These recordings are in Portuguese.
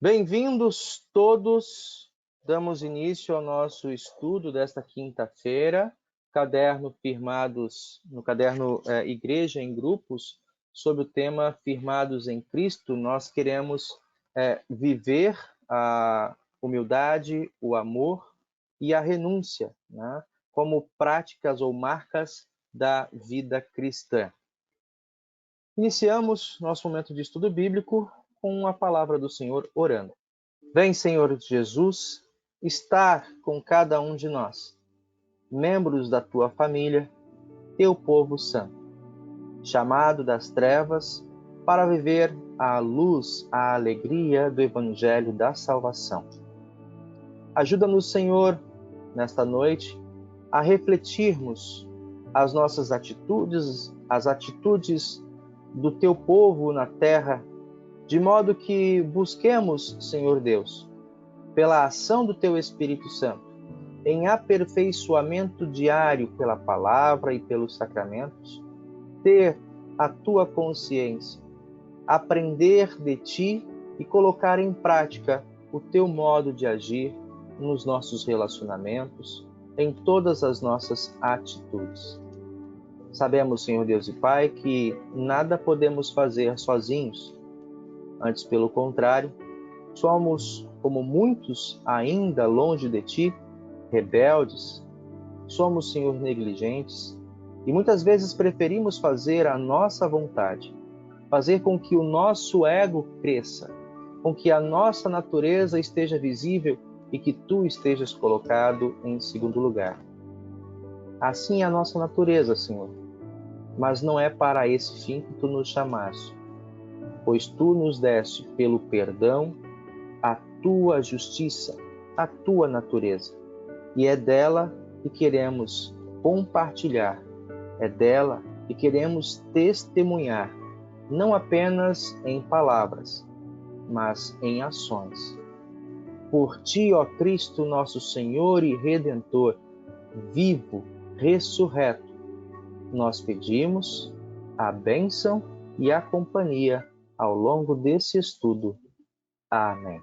Bem-vindos todos. Damos início ao nosso estudo desta quinta-feira, no caderno Igreja em Grupos, sobre o tema Firmados em Cristo. Nós queremos viver a humildade, o amor e a renúncia, né, como práticas ou marcas da vida cristã. Iniciamos nosso momento de estudo bíblico com a palavra do Senhor orando. Vem, Senhor Jesus, estar com cada um de nós, membros da tua família, teu povo santo, chamado das trevas para viver a luz, a alegria do Evangelho da salvação. Ajuda-nos, Senhor, nesta noite, a refletirmos as nossas atitudes, as atitudes do teu povo na terra, de modo que busquemos, Senhor Deus, pela ação do teu Espírito Santo, em aperfeiçoamento diário pela palavra e pelos sacramentos, ter a tua consciência, aprender de ti e colocar em prática o teu modo de agir nos nossos relacionamentos, em todas as nossas atitudes. Sabemos, Senhor Deus e Pai, que nada podemos fazer sozinhos. Antes, pelo contrário, somos, como muitos ainda longe de ti, rebeldes. Somos, Senhor, negligentes e muitas vezes preferimos fazer a nossa vontade, fazer com que o nosso ego cresça, com que a nossa natureza esteja visível e que tu estejas colocado em segundo lugar. Assim é a nossa natureza, Senhor, mas não é para esse fim que tu nos chamaste, pois tu nos deste pelo perdão a tua justiça, a tua natureza, e é dela que queremos compartilhar, é dela que queremos testemunhar, não apenas em palavras, mas em ações. Por ti, ó Cristo, nosso Senhor e Redentor, vivo, ressurreto, nós pedimos a bênção e a companhia ao longo desse estudo. Amém.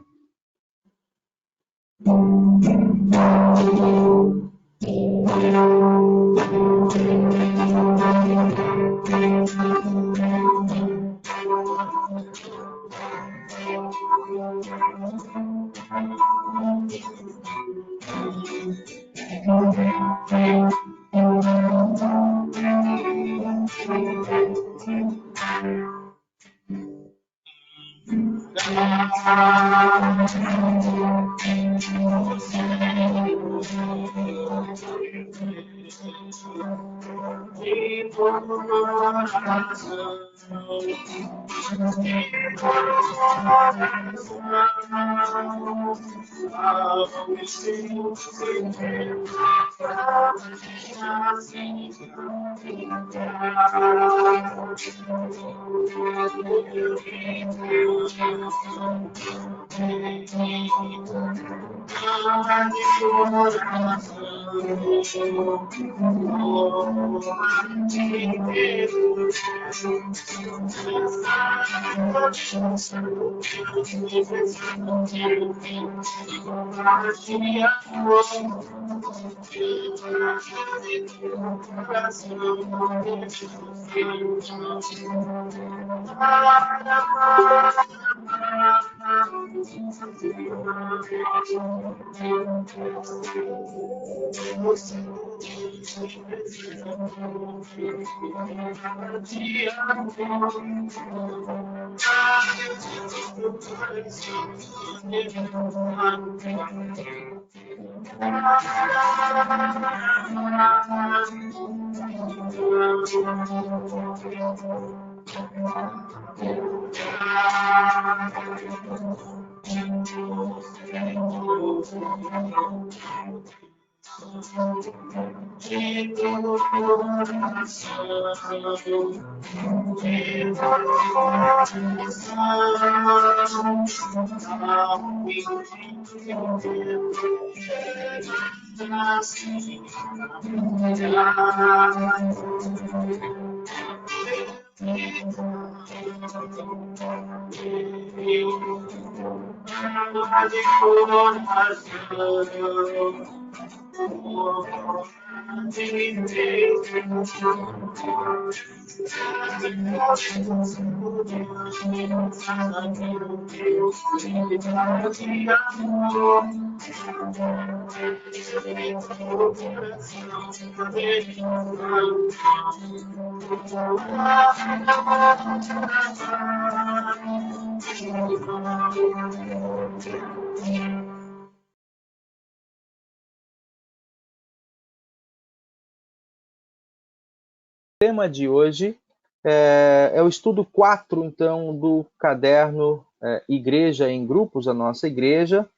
O tema de hoje é o estudo 4, então, do caderno Igreja em Grupos, a nossa igreja,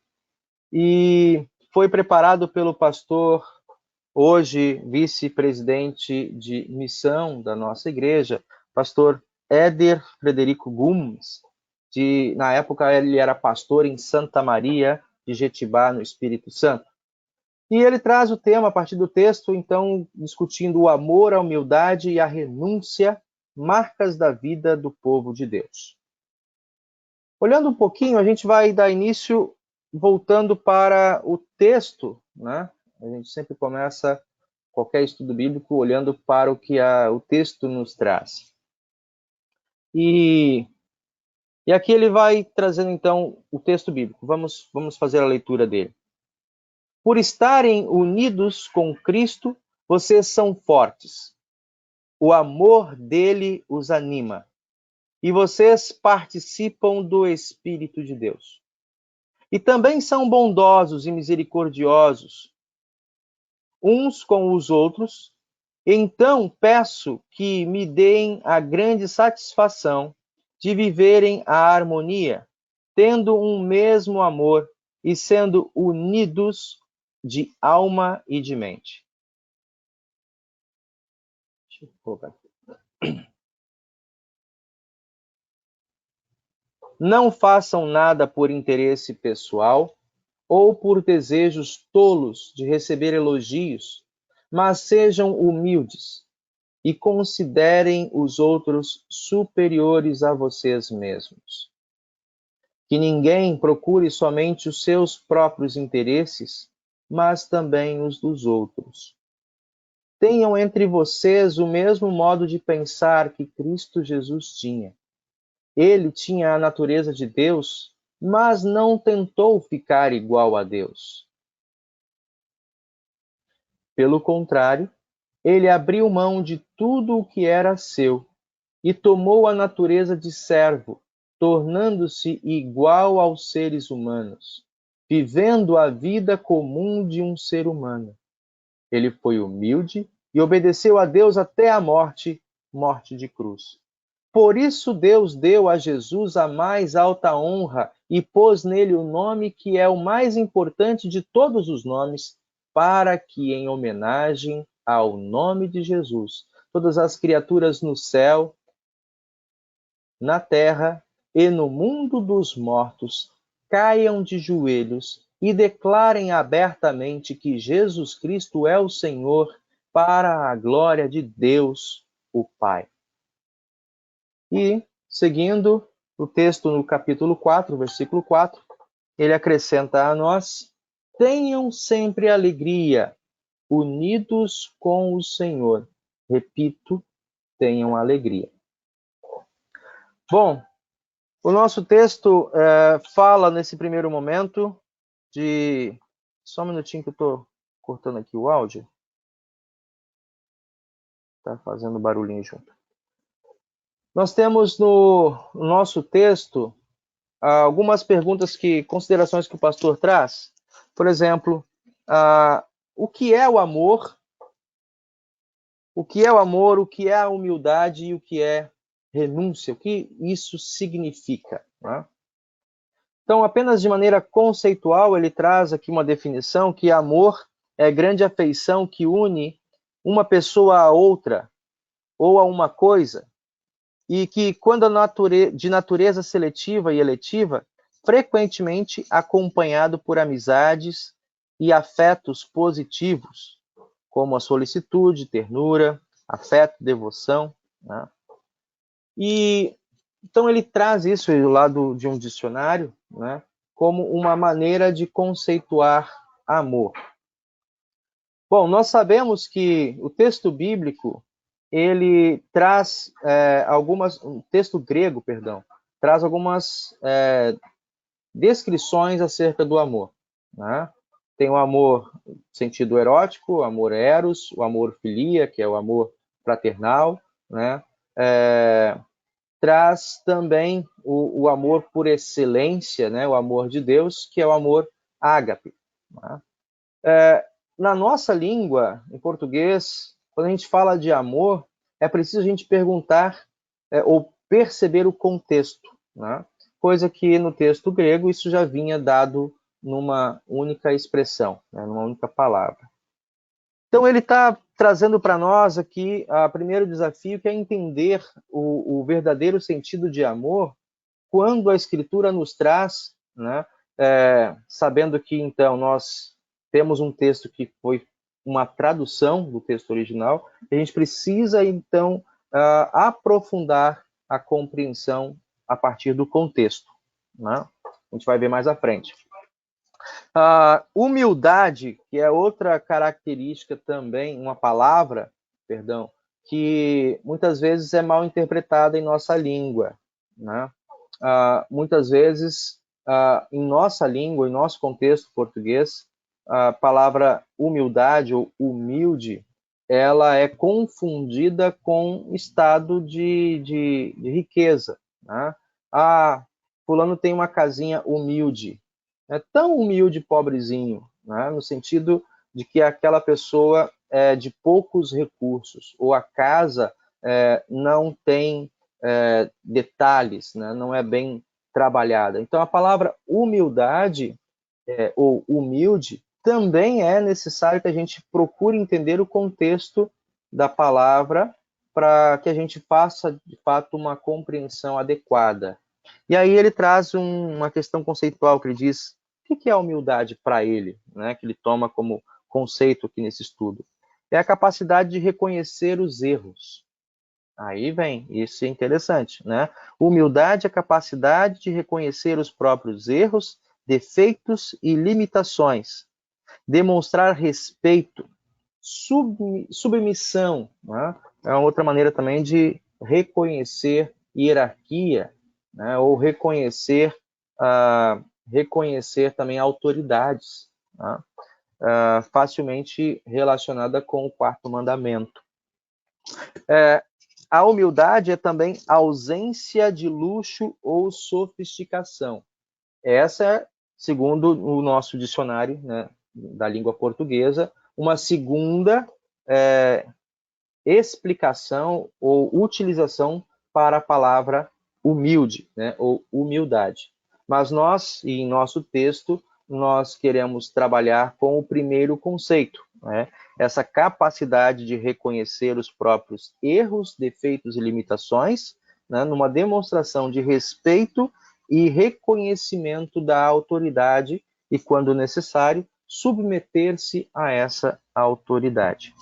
e foi preparado pelo pastor, hoje vice-presidente de missão da nossa igreja, pastor Éder Frederico Gomes. Na época ele era pastor em Santa Maria de Jetibá, no Espírito Santo. E ele traz o tema a partir do texto, então, discutindo o amor, a humildade e a renúncia, marcas da vida do povo de Deus. Olhando um pouquinho, a gente vai dar início voltando para o texto, né? A gente sempre começa qualquer estudo bíblico olhando para o que o texto nos traz. E aqui ele vai trazendo, então, o texto bíblico. Vamos fazer a leitura dele. Por estarem unidos com Cristo, vocês são fortes. O amor dele os anima. E vocês participam do Espírito de Deus. E também são bondosos e misericordiosos uns com os outros. Então peço que me deem a grande satisfação de viverem a harmonia, tendo um mesmo amor e sendo unidos de alma e de mente. Deixa eu colocar aqui. Não façam nada por interesse pessoal ou por desejos tolos de receber elogios, mas sejam humildes e considerem os outros superiores a vocês mesmos. Que ninguém procure somente os seus próprios interesses, mas também os dos outros. Tenham entre vocês o mesmo modo de pensar que Cristo Jesus tinha. Ele tinha a natureza de Deus, mas não tentou ficar igual a Deus. Pelo contrário, ele abriu mão de tudo o que era seu e tomou a natureza de servo, tornando-se igual aos seres humanos, vivendo a vida comum de um ser humano. Ele foi humilde e obedeceu a Deus até a morte de cruz. Por isso Deus deu a Jesus a mais alta honra e pôs nele o nome que é o mais importante de todos os nomes, para que, em homenagem ao nome de Jesus, todas as criaturas no céu, na terra e no mundo dos mortos caiam de joelhos e declarem abertamente que Jesus Cristo é o Senhor, para a glória de Deus, o Pai. E, seguindo o texto no capítulo 4, versículo 4, ele acrescenta a nós: tenham sempre alegria, unidos com o Senhor. Repito, tenham alegria. Bom, o nosso texto fala nesse primeiro momento de... Só um minutinho que eu estou cortando aqui o áudio. Está fazendo barulhinho junto. Nós temos no nosso texto algumas perguntas, considerações que o pastor traz. Por exemplo, o que é o amor? O que é o amor? O que é a humildade e o que é renúncia? O que isso significa, né? Então, apenas de maneira conceitual, ele traz aqui uma definição que amor é grande afeição que une uma pessoa a outra ou a uma coisa, e que, quando de natureza seletiva e eletiva, frequentemente acompanhado por amizades e afetos positivos, como a solicitude, ternura, afeto, devoção, né? E então ele traz isso lá de um dicionário, né, como uma maneira de conceituar amor. Bom, nós sabemos que o texto bíblico, ele traz o texto grego, perdão, traz algumas descrições acerca do amor, né? Tem o amor no sentido erótico, o amor eros, o amor filia, que é o amor fraternal, né? Traz também o amor por excelência, né? O amor de Deus, que é o amor ágape, né? Na nossa língua, em português, quando a gente fala de amor, é preciso a gente perguntar ou perceber o contexto, né? Coisa que no texto grego isso já vinha dado numa única expressão, né? Numa única palavra. Então ele está trazendo para nós aqui o primeiro desafio, que é entender o verdadeiro sentido de amor quando a Escritura nos traz, né? Sabendo que então nós temos um texto que foi uma tradução do texto original, a gente precisa então aprofundar a compreensão a partir do contexto, né? A gente vai ver mais à frente. Humildade, que é outra característica também, uma palavra, perdão, que muitas vezes é mal interpretada em nossa língua, né? Muitas vezes, em nossa língua, em nosso contexto português, a palavra humildade ou humilde, ela é confundida com estado de riqueza, né? Fulano tem uma casinha humilde. É tão humilde, pobrezinho, né? No sentido de que aquela pessoa é de poucos recursos, ou a casa não tem detalhes, né? Não é bem trabalhada. Então, a palavra humildade ou humilde também é necessário que a gente procure entender o contexto da palavra para que a gente faça, de fato, uma compreensão adequada. E aí ele traz uma questão conceitual que ele diz o que é a humildade para ele, né? Que ele toma como conceito aqui nesse estudo. É a capacidade de reconhecer os erros. Aí vem, isso é interessante, né? Humildade é a capacidade de reconhecer os próprios erros, defeitos e limitações. Demonstrar respeito, submissão, né? É uma outra maneira também de reconhecer hierarquia, né? Ou reconhecer também autoridades, né? Facilmente relacionada com o quarto mandamento. A humildade é também ausência de luxo ou sofisticação. Essa é, segundo o nosso dicionário, né, da língua portuguesa, uma segunda explicação ou utilização para a palavra humilde, né, ou humildade. Mas nós, em nosso texto, nós queremos trabalhar com o primeiro conceito, né, essa capacidade de reconhecer os próprios erros, defeitos e limitações, né, numa demonstração de respeito e reconhecimento da autoridade e, quando necessário, submeter-se a essa autoridade.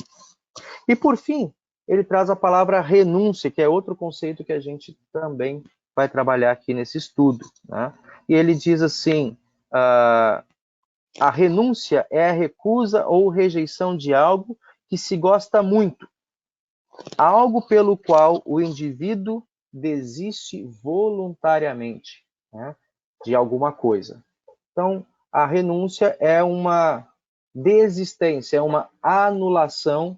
E, por fim, ele traz a palavra renúncia, que é outro conceito que a gente também vai trabalhar aqui nesse estudo, né? E ele diz assim, a renúncia é a recusa ou rejeição de algo que se gosta muito, algo pelo qual o indivíduo desiste voluntariamente, né, de alguma coisa. Então, a renúncia é uma desistência, é uma anulação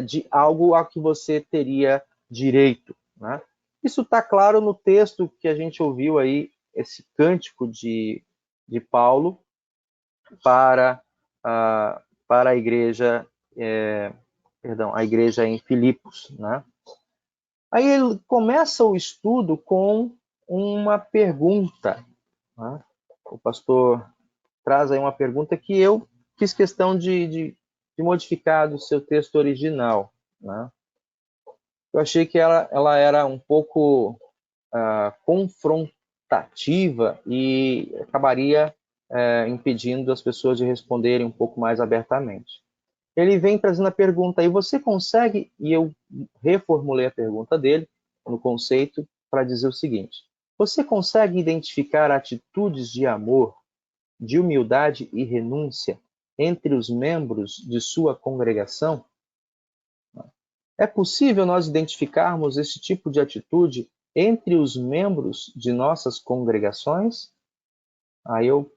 de algo a que você teria direito, né? Isso está claro no texto que a gente ouviu aí, esse cântico de Paulo para a igreja, a igreja em Filipos, né? Aí ele começa o estudo com uma pergunta, né? O pastor traz aí uma pergunta que eu fiz questão de modificar do seu texto original, né? Eu achei que ela era um pouco confrontativa e acabaria impedindo as pessoas de responderem um pouco mais abertamente. Ele vem trazendo a pergunta, e você consegue, e eu reformulei a pergunta dele no conceito para dizer o seguinte, Você consegue identificar atitudes de amor, de humildade e renúncia entre os membros de sua congregação? É possível nós identificarmos esse tipo de atitude entre os membros de nossas congregações? Aí eu,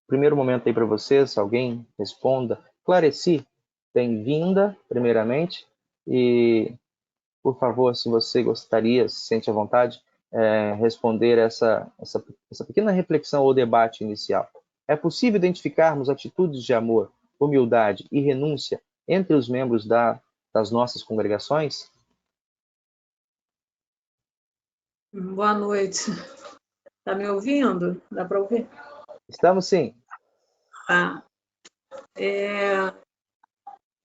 primeiro momento aí para vocês, alguém responda. Clareci, bem-vinda, primeiramente, e por favor, se você gostaria, se sente à vontade, responder essa pequena reflexão ou debate inicial. É possível identificarmos atitudes de amor, humildade e renúncia entre os membros das nossas congregações? Boa noite. Tá me ouvindo? Dá para ouvir? Estamos sim. Ah,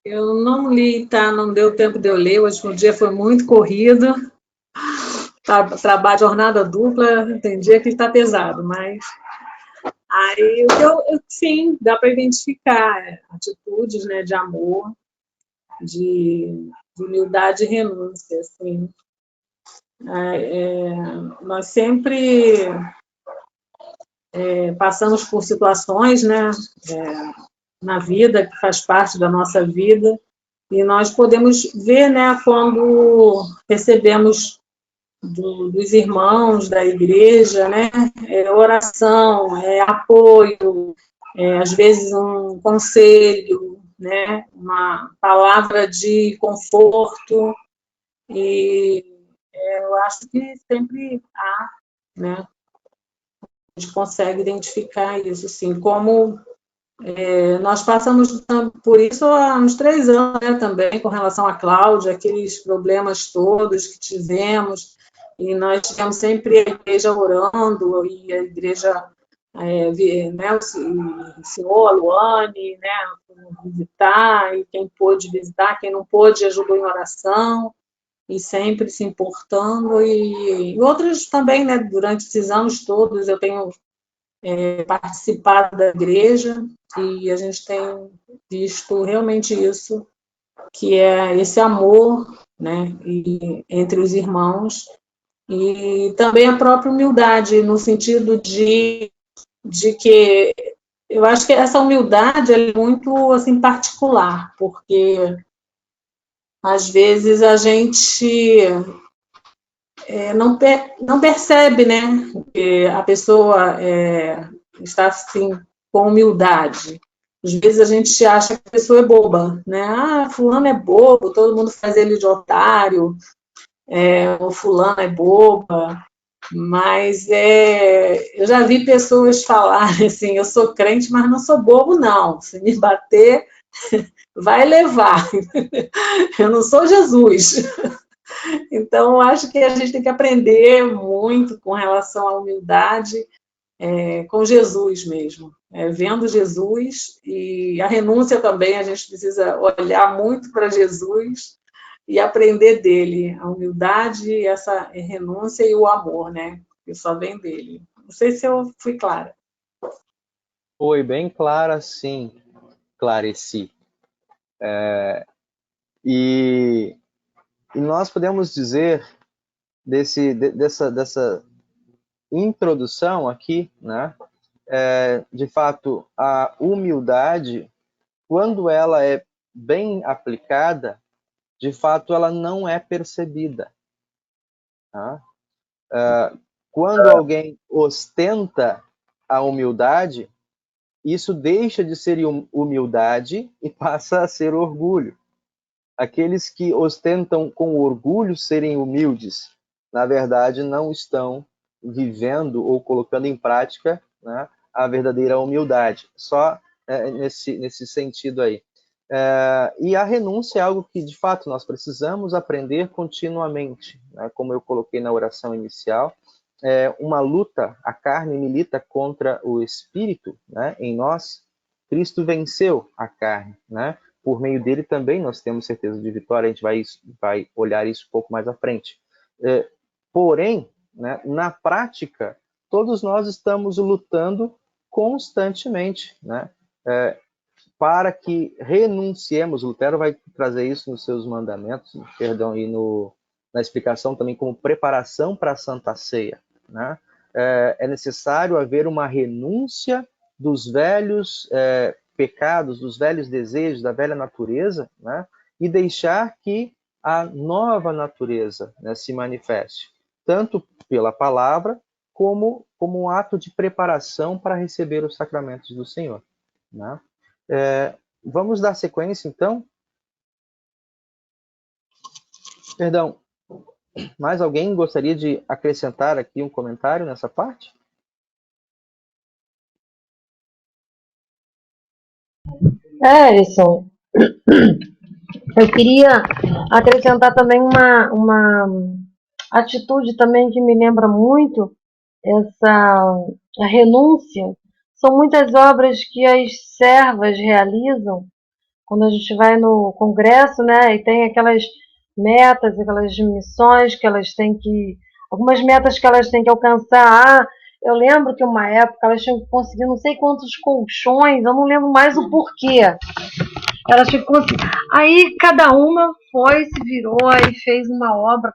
eu não li, tá? Não deu tempo de eu ler. Hoje o dia foi muito corrido. Trabalho jornada dupla, tem dia que está pesado, mas aí sim, dá para identificar atitudes, né, de amor, de humildade e renúncia, assim. Nós sempre passamos por situações, né, na vida, que faz parte da nossa vida, e nós podemos ver, né, quando recebemos dos irmãos da igreja, né, oração, apoio, às vezes um conselho, né, uma palavra de conforto, e eu acho que sempre há, né, a gente consegue identificar isso, sim, como nós passamos por isso há uns 3 anos, né, também, com relação à Cláudia, aqueles problemas todos que tivemos, e nós tivemos sempre a igreja orando, e a igreja né, ensinou a Luane, né, visitar, e quem pôde visitar, quem não pôde, ajudou em oração, e sempre se importando, e outros também, né, durante esses anos todos, eu tenho participado da igreja, e a gente tem visto realmente isso, que é esse amor, né, entre os irmãos, e também a própria humildade, no sentido de que eu acho que essa humildade é muito assim particular, porque às vezes a gente não percebe, né, que a pessoa está assim com humildade. Às vezes a gente acha que a pessoa é boba, né? Ah, fulano é bobo, todo mundo faz ele de otário, o fulano é boba, mas eu já vi pessoas falarem assim, eu sou crente, mas não sou bobo, não. Se me bater, vai levar. Eu não sou Jesus. Então, acho que a gente tem que aprender muito com relação à humildade, com Jesus mesmo, vendo Jesus, e a renúncia também, a gente precisa olhar muito para Jesus e aprender dele, a humildade, essa renúncia e o amor, né? Que só vem dele. Não sei se eu fui clara. Foi bem clara, sim, Clareci. E, e nós podemos dizer dessa introdução aqui, né? De fato, a humildade, quando ela é bem aplicada, de fato, ela não é percebida. Tá? Quando alguém ostenta a humildade, isso deixa de ser humildade e passa a ser orgulho. Aqueles que ostentam com orgulho serem humildes, na verdade, não estão vivendo ou colocando em prática, né, a verdadeira humildade. Só nesse sentido aí. E a renúncia é algo que, de fato, nós precisamos aprender continuamente, né? Como eu coloquei na oração inicial, uma luta, a carne milita contra o espírito, né? Em nós, Cristo venceu a carne, né? Por meio dele também nós temos certeza de vitória, a gente vai olhar isso um pouco mais à frente. Porém, né, na prática, todos nós estamos lutando constantemente, né? Para que renunciemos, Lutero vai trazer isso nos seus mandamentos, perdão, e na explicação também como preparação para a Santa Ceia, né? é necessário haver uma renúncia dos velhos pecados, dos velhos desejos, da velha natureza, né? E deixar que a nova natureza, né, se manifeste, tanto pela palavra, como um ato de preparação para receber os sacramentos do Senhor, né? Vamos dar sequência, então? Perdão, mais alguém gostaria de acrescentar aqui um comentário nessa parte? Ellison, eu queria acrescentar também uma atitude também que me lembra muito a renúncia. São muitas obras que as servas realizam quando a gente vai no congresso, né, e tem aquelas metas, aquelas missões que elas têm que, algumas metas que elas têm que alcançar. Eu lembro que uma época elas tinham que conseguir não sei quantos colchões, eu não lembro mais o porquê. Elas tinham que conseguir. Aí cada uma foi, se virou e fez uma obra,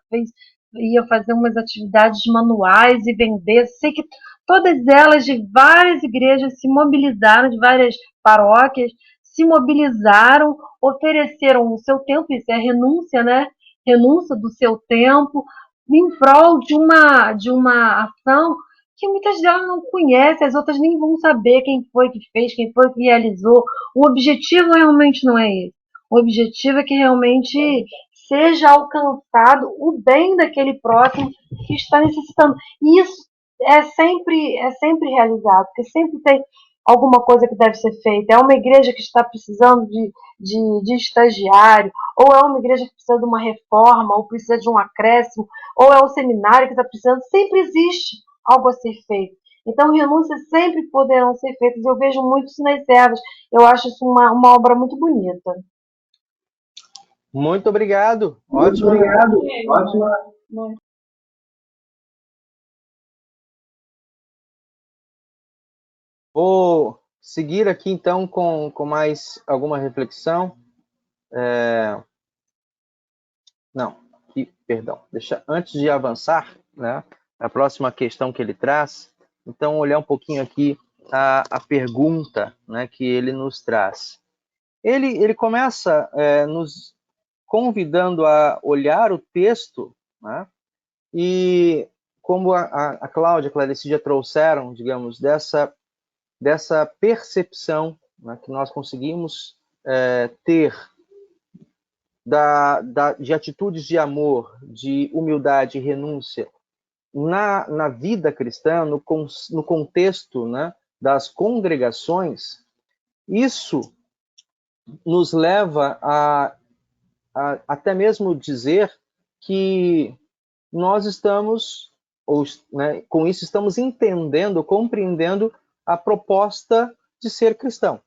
ia fazer umas atividades manuais e vender. Sei que todas elas de várias igrejas se mobilizaram, de várias paróquias, se mobilizaram, ofereceram o seu tempo, isso é renúncia, né? Renúncia do seu tempo, em prol de uma ação que muitas delas não conhecem, as outras nem vão saber quem foi que fez, quem foi que realizou. O objetivo realmente não é esse. O objetivo é que realmente seja alcançado o bem daquele próximo que está necessitando. E isso é sempre realizado, porque sempre tem alguma coisa que deve ser feita. É uma igreja que está precisando de estagiário, ou é uma igreja que precisa de uma reforma, ou precisa de um acréscimo, ou é o seminário que está precisando. Sempre existe algo a ser feito. Então, renúncias sempre poderão ser feitas. Eu vejo muito isso nas servas. Eu acho isso uma obra muito bonita. Muito obrigado. Muito obrigado. Ótima. Vou seguir aqui, então, com mais alguma reflexão. Não, perdão. Antes de avançar, né, a próxima questão que ele traz, então, olhar um pouquinho aqui a pergunta, né, que ele nos traz. Ele começa nos convidando a olhar o texto, né, e como a Cláudia e a Clarice trouxeram, digamos, dessa percepção, né, que nós conseguimos ter de atitudes de amor, de humildade e renúncia na vida cristã, no contexto, né, das congregações, isso nos leva a até mesmo dizer que nós estamos, né, com isso estamos entendendo, compreendendo a proposta de ser cristão,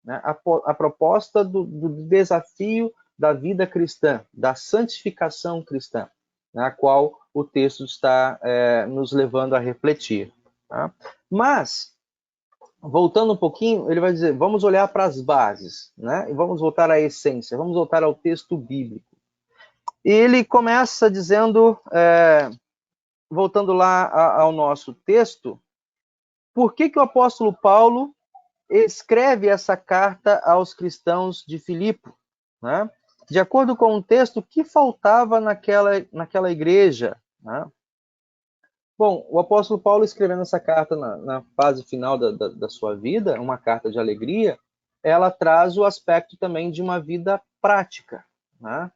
né? A proposta do desafio da vida cristã, da santificação cristã, na qual o texto está nos levando a refletir. Tá? Mas, voltando um pouquinho, ele vai dizer, vamos olhar para as bases, né? E vamos voltar à essência, vamos voltar ao texto bíblico. E ele começa dizendo, voltando lá ao nosso texto, por que o apóstolo Paulo escreve essa carta aos cristãos de Filipe, né? De acordo com o texto, o que faltava naquela igreja, né? Bom, o apóstolo Paulo escrevendo essa carta na fase final da sua vida, uma carta de alegria, ela traz o aspecto também de uma vida prática, né?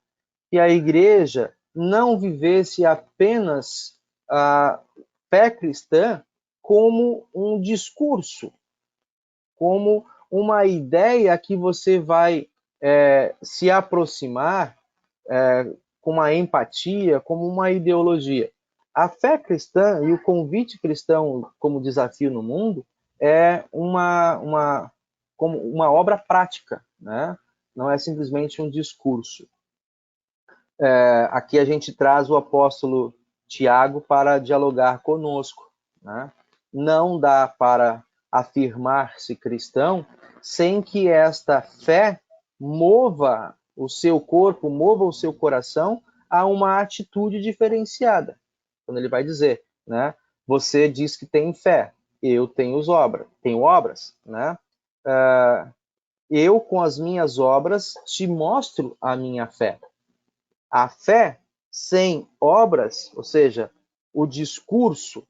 Que a igreja não vivesse apenas a fé cristã como um discurso, como uma ideia que você vai se aproximar com uma empatia, como uma ideologia. A fé cristã e o convite cristão como desafio no mundo é como uma obra prática, né? Não é simplesmente um discurso. Aqui a gente traz o apóstolo Tiago para dialogar conosco, né? Não dá para afirmar-se cristão sem que esta fé mova o seu corpo, mova o seu coração a uma atitude diferenciada. Quando ele vai dizer, né? você diz que tem fé, eu tenho obras, né? Eu, com as minhas obras, te mostro a minha fé. A fé sem obras, ou seja, o discurso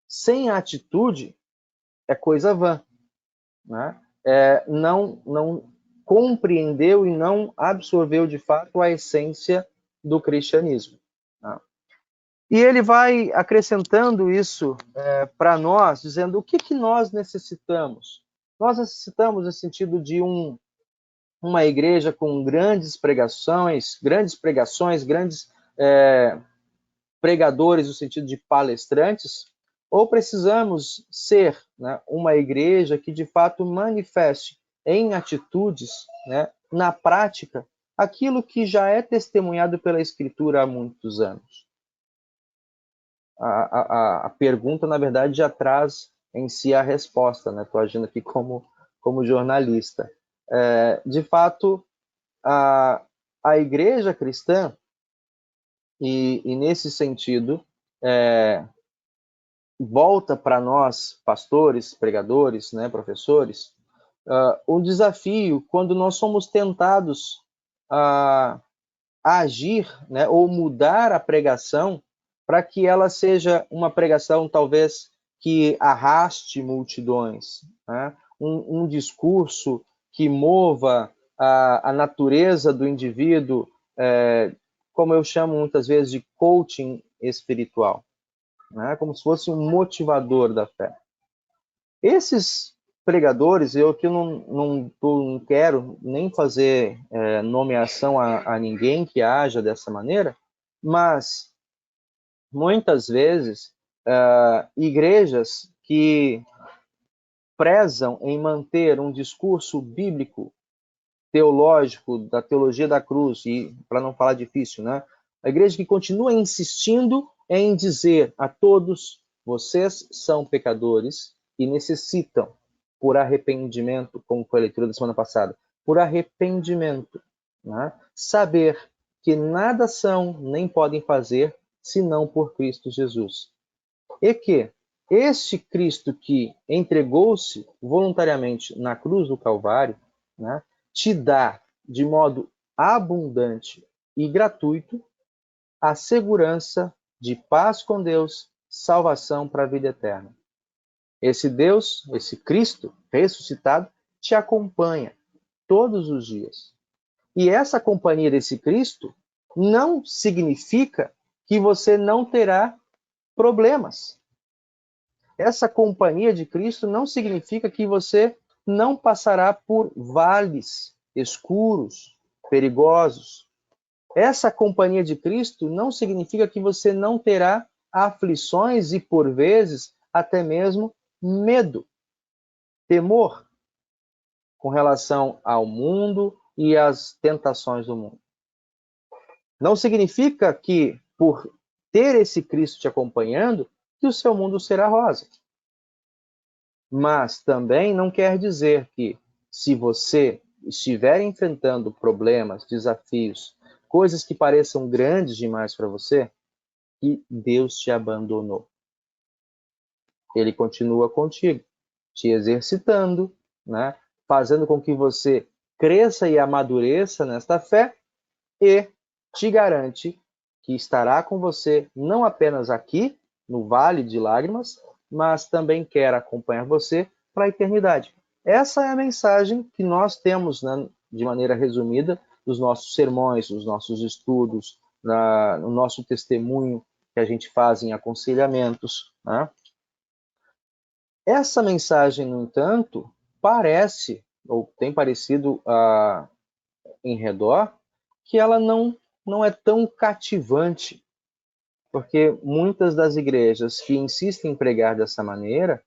sem atitude, é coisa vã, né? Não compreendeu e não absorveu de fato a essência do cristianismo, né? E ele vai acrescentando isso para nós, dizendo o que nós necessitamos. Nós necessitamos no sentido de uma igreja com grandes pregações, grandes pregadores no sentido de palestrantes, ou precisamos ser, né, uma igreja que de fato manifeste em atitudes, né, na prática, aquilo que já é testemunhado pela Escritura há muitos anos. A pergunta, na verdade, já traz em si a resposta, né? Estou agindo aqui como jornalista. De fato, a igreja cristã, e nesse sentido, volta para nós, pastores, pregadores, né, professores, um desafio quando nós somos tentados a agir, né, ou mudar a pregação para que ela seja uma pregação talvez que arraste multidões, né? Um discurso que mova a natureza do indivíduo, como eu chamo muitas vezes de coaching espiritual, né? Como se fosse um motivador da fé. Esses pregadores, eu aqui não quero nem fazer nomeação a ninguém que haja dessa maneira, mas muitas vezes igrejas que prezam em manter um discurso bíblico, teológico, da teologia da cruz, e para não falar difícil, né? A igreja que continua insistindo em dizer a todos: vocês são pecadores e necessitam, por arrependimento, como foi a leitura da semana passada, por arrependimento, né, saber que nada são nem podem fazer senão por Cristo Jesus. E que este Cristo que entregou-se voluntariamente na cruz do Calvário, né, te dá de modo abundante e gratuito a segurança de paz com Deus, salvação para a vida eterna. Esse Deus, esse Cristo ressuscitado, te acompanha todos os dias. E essa companhia desse Cristo não significa que você não terá problemas. Essa companhia de Cristo não significa que você não passará por vales escuros, perigosos. Essa companhia de Cristo não significa que você não terá aflições e, por vezes, até mesmo medo, temor com relação ao mundo e às tentações do mundo. Não significa que, por ter esse Cristo te acompanhando, que o seu mundo será rosa. Mas também não quer dizer que, se você estiver enfrentando problemas, desafios, coisas que pareçam grandes demais para você, que Deus te abandonou. Ele continua contigo, te exercitando, né? Fazendo com que você cresça e amadureça nesta fé e te garante que estará com você não apenas aqui, no Vale de Lágrimas, mas também quer acompanhar você para a eternidade. Essa é a mensagem que nós temos, né, de maneira resumida, dos nossos sermões, dos nossos estudos, no nosso testemunho que a gente faz em aconselhamentos, né? Essa mensagem, no entanto, parece, ou tem parecido em redor, que ela não é tão cativante, porque muitas das igrejas que insistem em pregar dessa maneira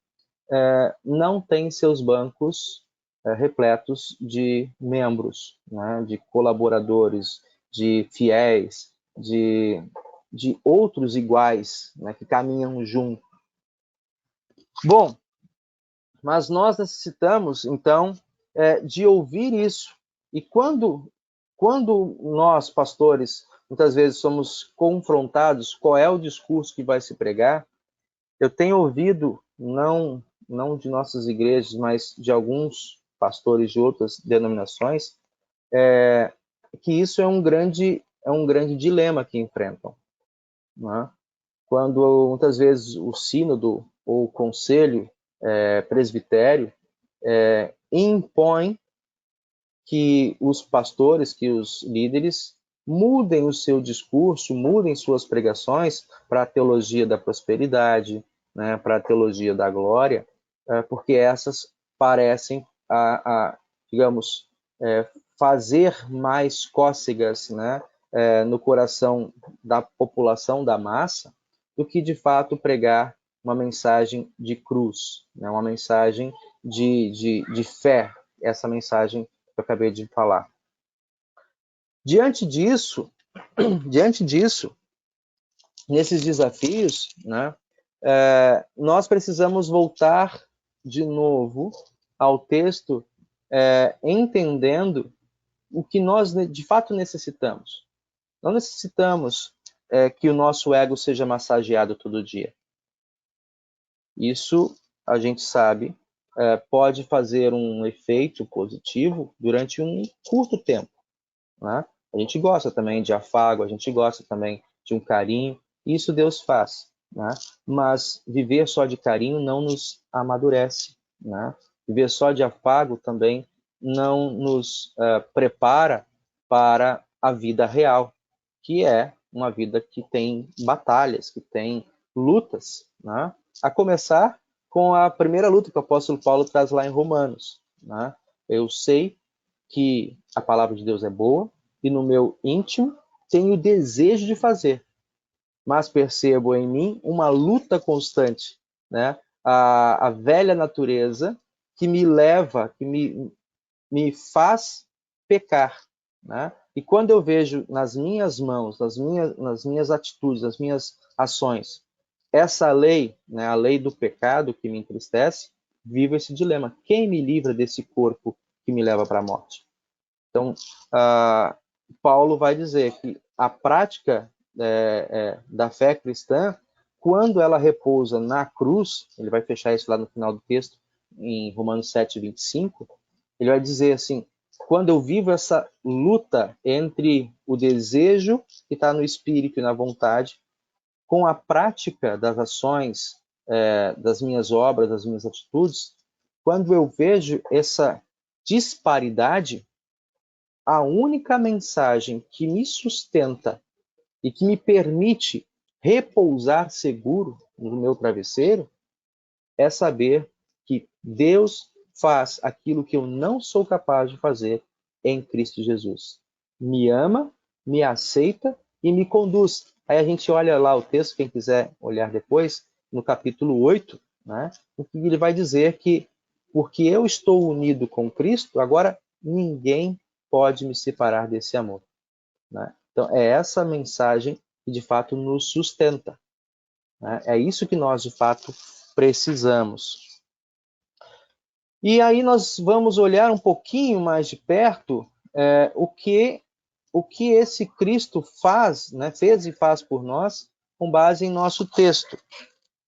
não têm seus bancos repletos de membros, né, de colaboradores, de fiéis, de outros iguais, né, que caminham junto. Bom, mas nós necessitamos, então, de ouvir isso. E quando nós, pastores, muitas vezes somos confrontados qual é o discurso que vai se pregar, Eu tenho ouvido, não de nossas igrejas, mas de alguns pastores de outras denominações, que isso é um grande dilema que enfrentam, né? Quando muitas vezes o sínodo ou o conselho presbitério impõe que os pastores, que os líderes mudem o seu discurso, mudem suas pregações para a teologia da prosperidade, né, para a teologia da glória, porque essas parecem, digamos, fazer mais cócegas, né, no coração da população, da massa, do que de fato pregar uma mensagem de cruz, né, uma mensagem de fé, essa mensagem que eu acabei de falar. Diante disso, nesses desafios, né, nós precisamos voltar de novo ao texto, entendendo o que nós de fato necessitamos. Não necessitamos que o nosso ego seja massageado todo dia. Isso, a gente sabe, pode fazer um efeito positivo durante um curto tempo, né? A gente gosta também de afago, a gente gosta também de um carinho, isso Deus faz, né? Mas viver só de carinho não nos amadurece, né? Viver só de afago também não nos prepara para a vida real, que é uma vida que tem batalhas, que tem lutas, né? A começar com a primeira luta que o apóstolo Paulo traz lá em Romanos, né? Eu sei que a palavra de Deus é boa e no meu íntimo tenho o desejo de fazer, mas percebo em mim uma luta constante, né? A velha natureza que me leva, que me faz pecar, né? E quando eu vejo nas minhas mãos, nas minhas atitudes, nas minhas ações, essa lei, né, a lei do pecado que me entristece, vivo esse dilema. Quem me livra desse corpo que me leva para a morte? Então, Paulo vai dizer que a prática da fé cristã, quando ela repousa na cruz, ele vai fechar isso lá no final do texto, em Romanos 7, 25, ele vai dizer assim, quando eu vivo essa luta entre o desejo que está no espírito e na vontade, com a prática das ações, das minhas obras, das minhas atitudes, quando eu vejo essa disparidade, a única mensagem que me sustenta e que me permite repousar seguro no meu travesseiro é saber que Deus faz aquilo que eu não sou capaz de fazer em Cristo Jesus. Me ama, me aceita e me conduz. Aí a gente olha lá o texto, quem quiser olhar depois, no capítulo 8, né, em que ele vai dizer que porque eu estou unido com Cristo, agora ninguém pode me separar desse amor, né? Então, é essa mensagem que, de fato, nos sustenta, né? É isso que nós, de fato, precisamos. E aí nós vamos olhar um pouquinho mais de perto o que esse Cristo faz, né? Fez e faz por nós, com base em nosso texto.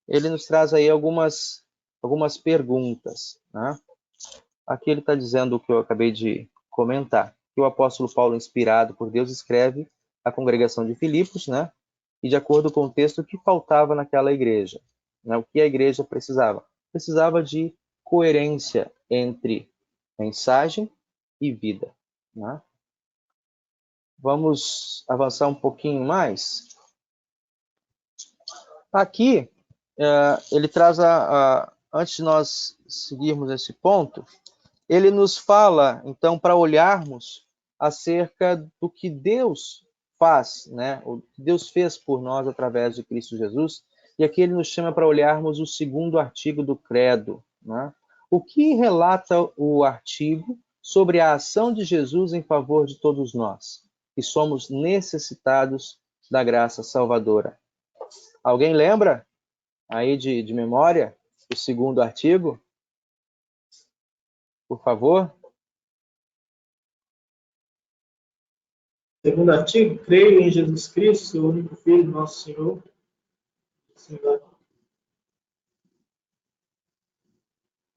Ele nos traz aí algumas perguntas, né? Aqui ele está dizendo o que eu acabei de comentar, que o apóstolo Paulo, inspirado por Deus, escreve à congregação de Filipos, né? E de acordo com o texto, o que faltava naquela igreja, né? O que a igreja precisava? Precisava de coerência entre mensagem e vida, né? Vamos avançar um pouquinho mais. Aqui, ele traz antes de nós seguirmos esse ponto, ele nos fala, então, para olharmos acerca do que Deus faz, né? O que Deus fez por nós através de Cristo Jesus. E aqui ele nos chama para olharmos o segundo artigo do Credo, né? O que relata o artigo sobre a ação de Jesus em favor de todos nós, que somos necessitados da graça salvadora? Alguém lembra aí de memória o segundo artigo? Por favor. Segundo artigo, creio em Jesus Cristo, seu único Filho, nosso Senhor.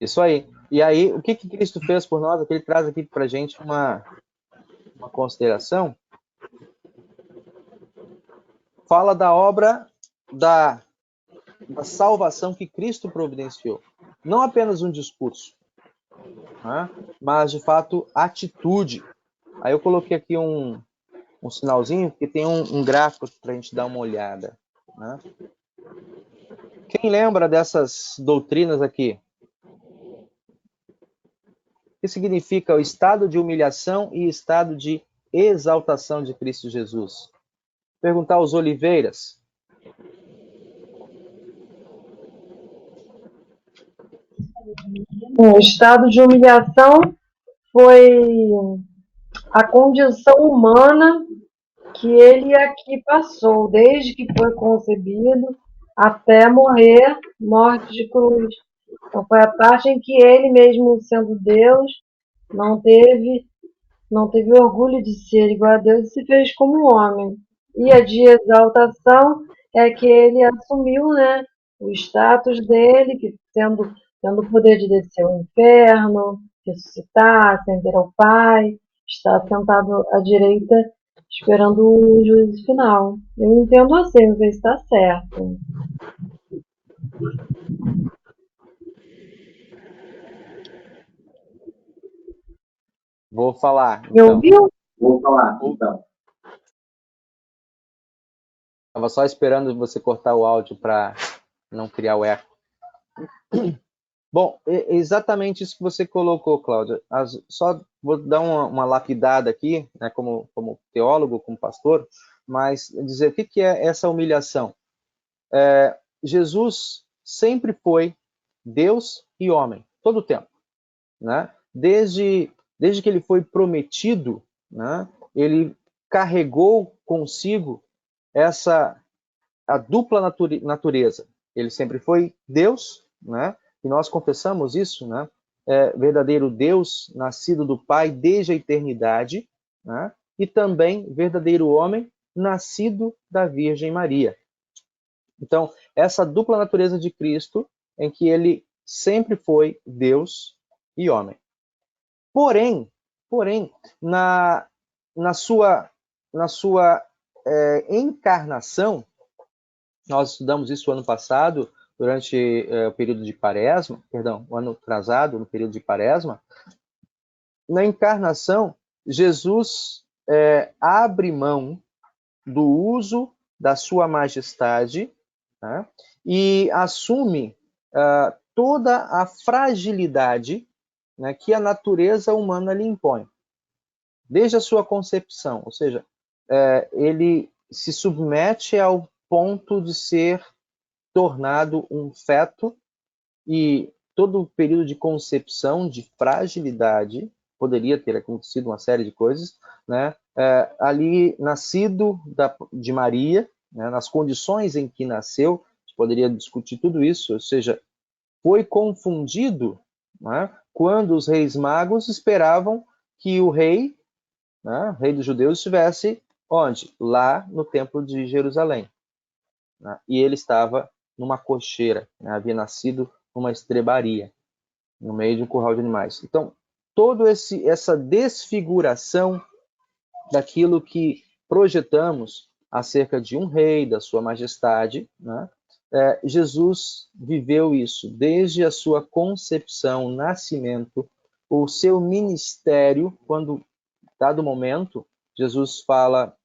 Isso aí. E aí, o que Cristo fez por nós? Ele traz aqui para a gente uma consideração. Fala da obra da salvação que Cristo providenciou. Não apenas um discurso, né? Mas, de fato, atitude. Aí eu coloquei aqui um sinalzinho, porque tem um gráfico para a gente dar uma olhada, né? Quem lembra dessas doutrinas aqui? O que significa o estado de humilhação e estado de exaltação de Cristo Jesus? Perguntar aos Oliveiras. O estado de humilhação foi a condição humana que ele aqui passou, desde que foi concebido até morrer, morte de cruz. Então foi a parte em que ele mesmo sendo Deus, não teve orgulho de ser igual a Deus e se fez como homem. E a de exaltação é que ele assumiu, né, o status dele, que tendo o poder de descer ao inferno, ressuscitar, ascender ao Pai, está sentado à direita esperando o juízo final. Eu entendo assim, não sei se está certo. Vou falar. Me ouviu? Vou falar, então. Estava só esperando você cortar o áudio para não criar o eco. Bom, é exatamente isso que você colocou, Cláudia. Só vou dar uma lapidada aqui, né, como teólogo, como pastor, mas dizer o que é essa humilhação. Jesus sempre foi Deus e homem, todo o tempo, né? Desde que ele foi prometido, né, ele carregou consigo a dupla natureza. Ele sempre foi Deus, né? E nós confessamos isso, né? Verdadeiro Deus, nascido do Pai desde a eternidade, né? E também verdadeiro homem, nascido da Virgem Maria. Então, essa dupla natureza de Cristo, em que ele sempre foi Deus e homem. Porém, na sua encarnação, nós estudamos isso ano passado, durante o período de Quaresma, o ano atrasado, no período de Quaresma. Na encarnação, Jesus abre mão do uso da sua majestade, né, e assume toda a fragilidade, né, que a natureza humana lhe impõe, desde a sua concepção. Ou seja, ele se submete ao ponto de ser tornado um feto, e todo o período de concepção, de fragilidade, poderia ter acontecido uma série de coisas, né? Ali nascido de Maria, né? Nas condições em que nasceu, a gente poderia discutir tudo isso, ou seja, foi confundido, né? Quando os reis magos esperavam que o rei, né, o rei dos judeus, estivesse onde? Lá no templo de Jerusalém, né? E ele estava numa cocheira, né? Havia nascido numa estrebaria, no meio de um curral de animais. Então, toda essa desfiguração daquilo que projetamos acerca de um rei, da sua majestade, né? Jesus viveu isso desde a sua concepção, nascimento, o seu ministério. Quando, dado momento, Jesus fala,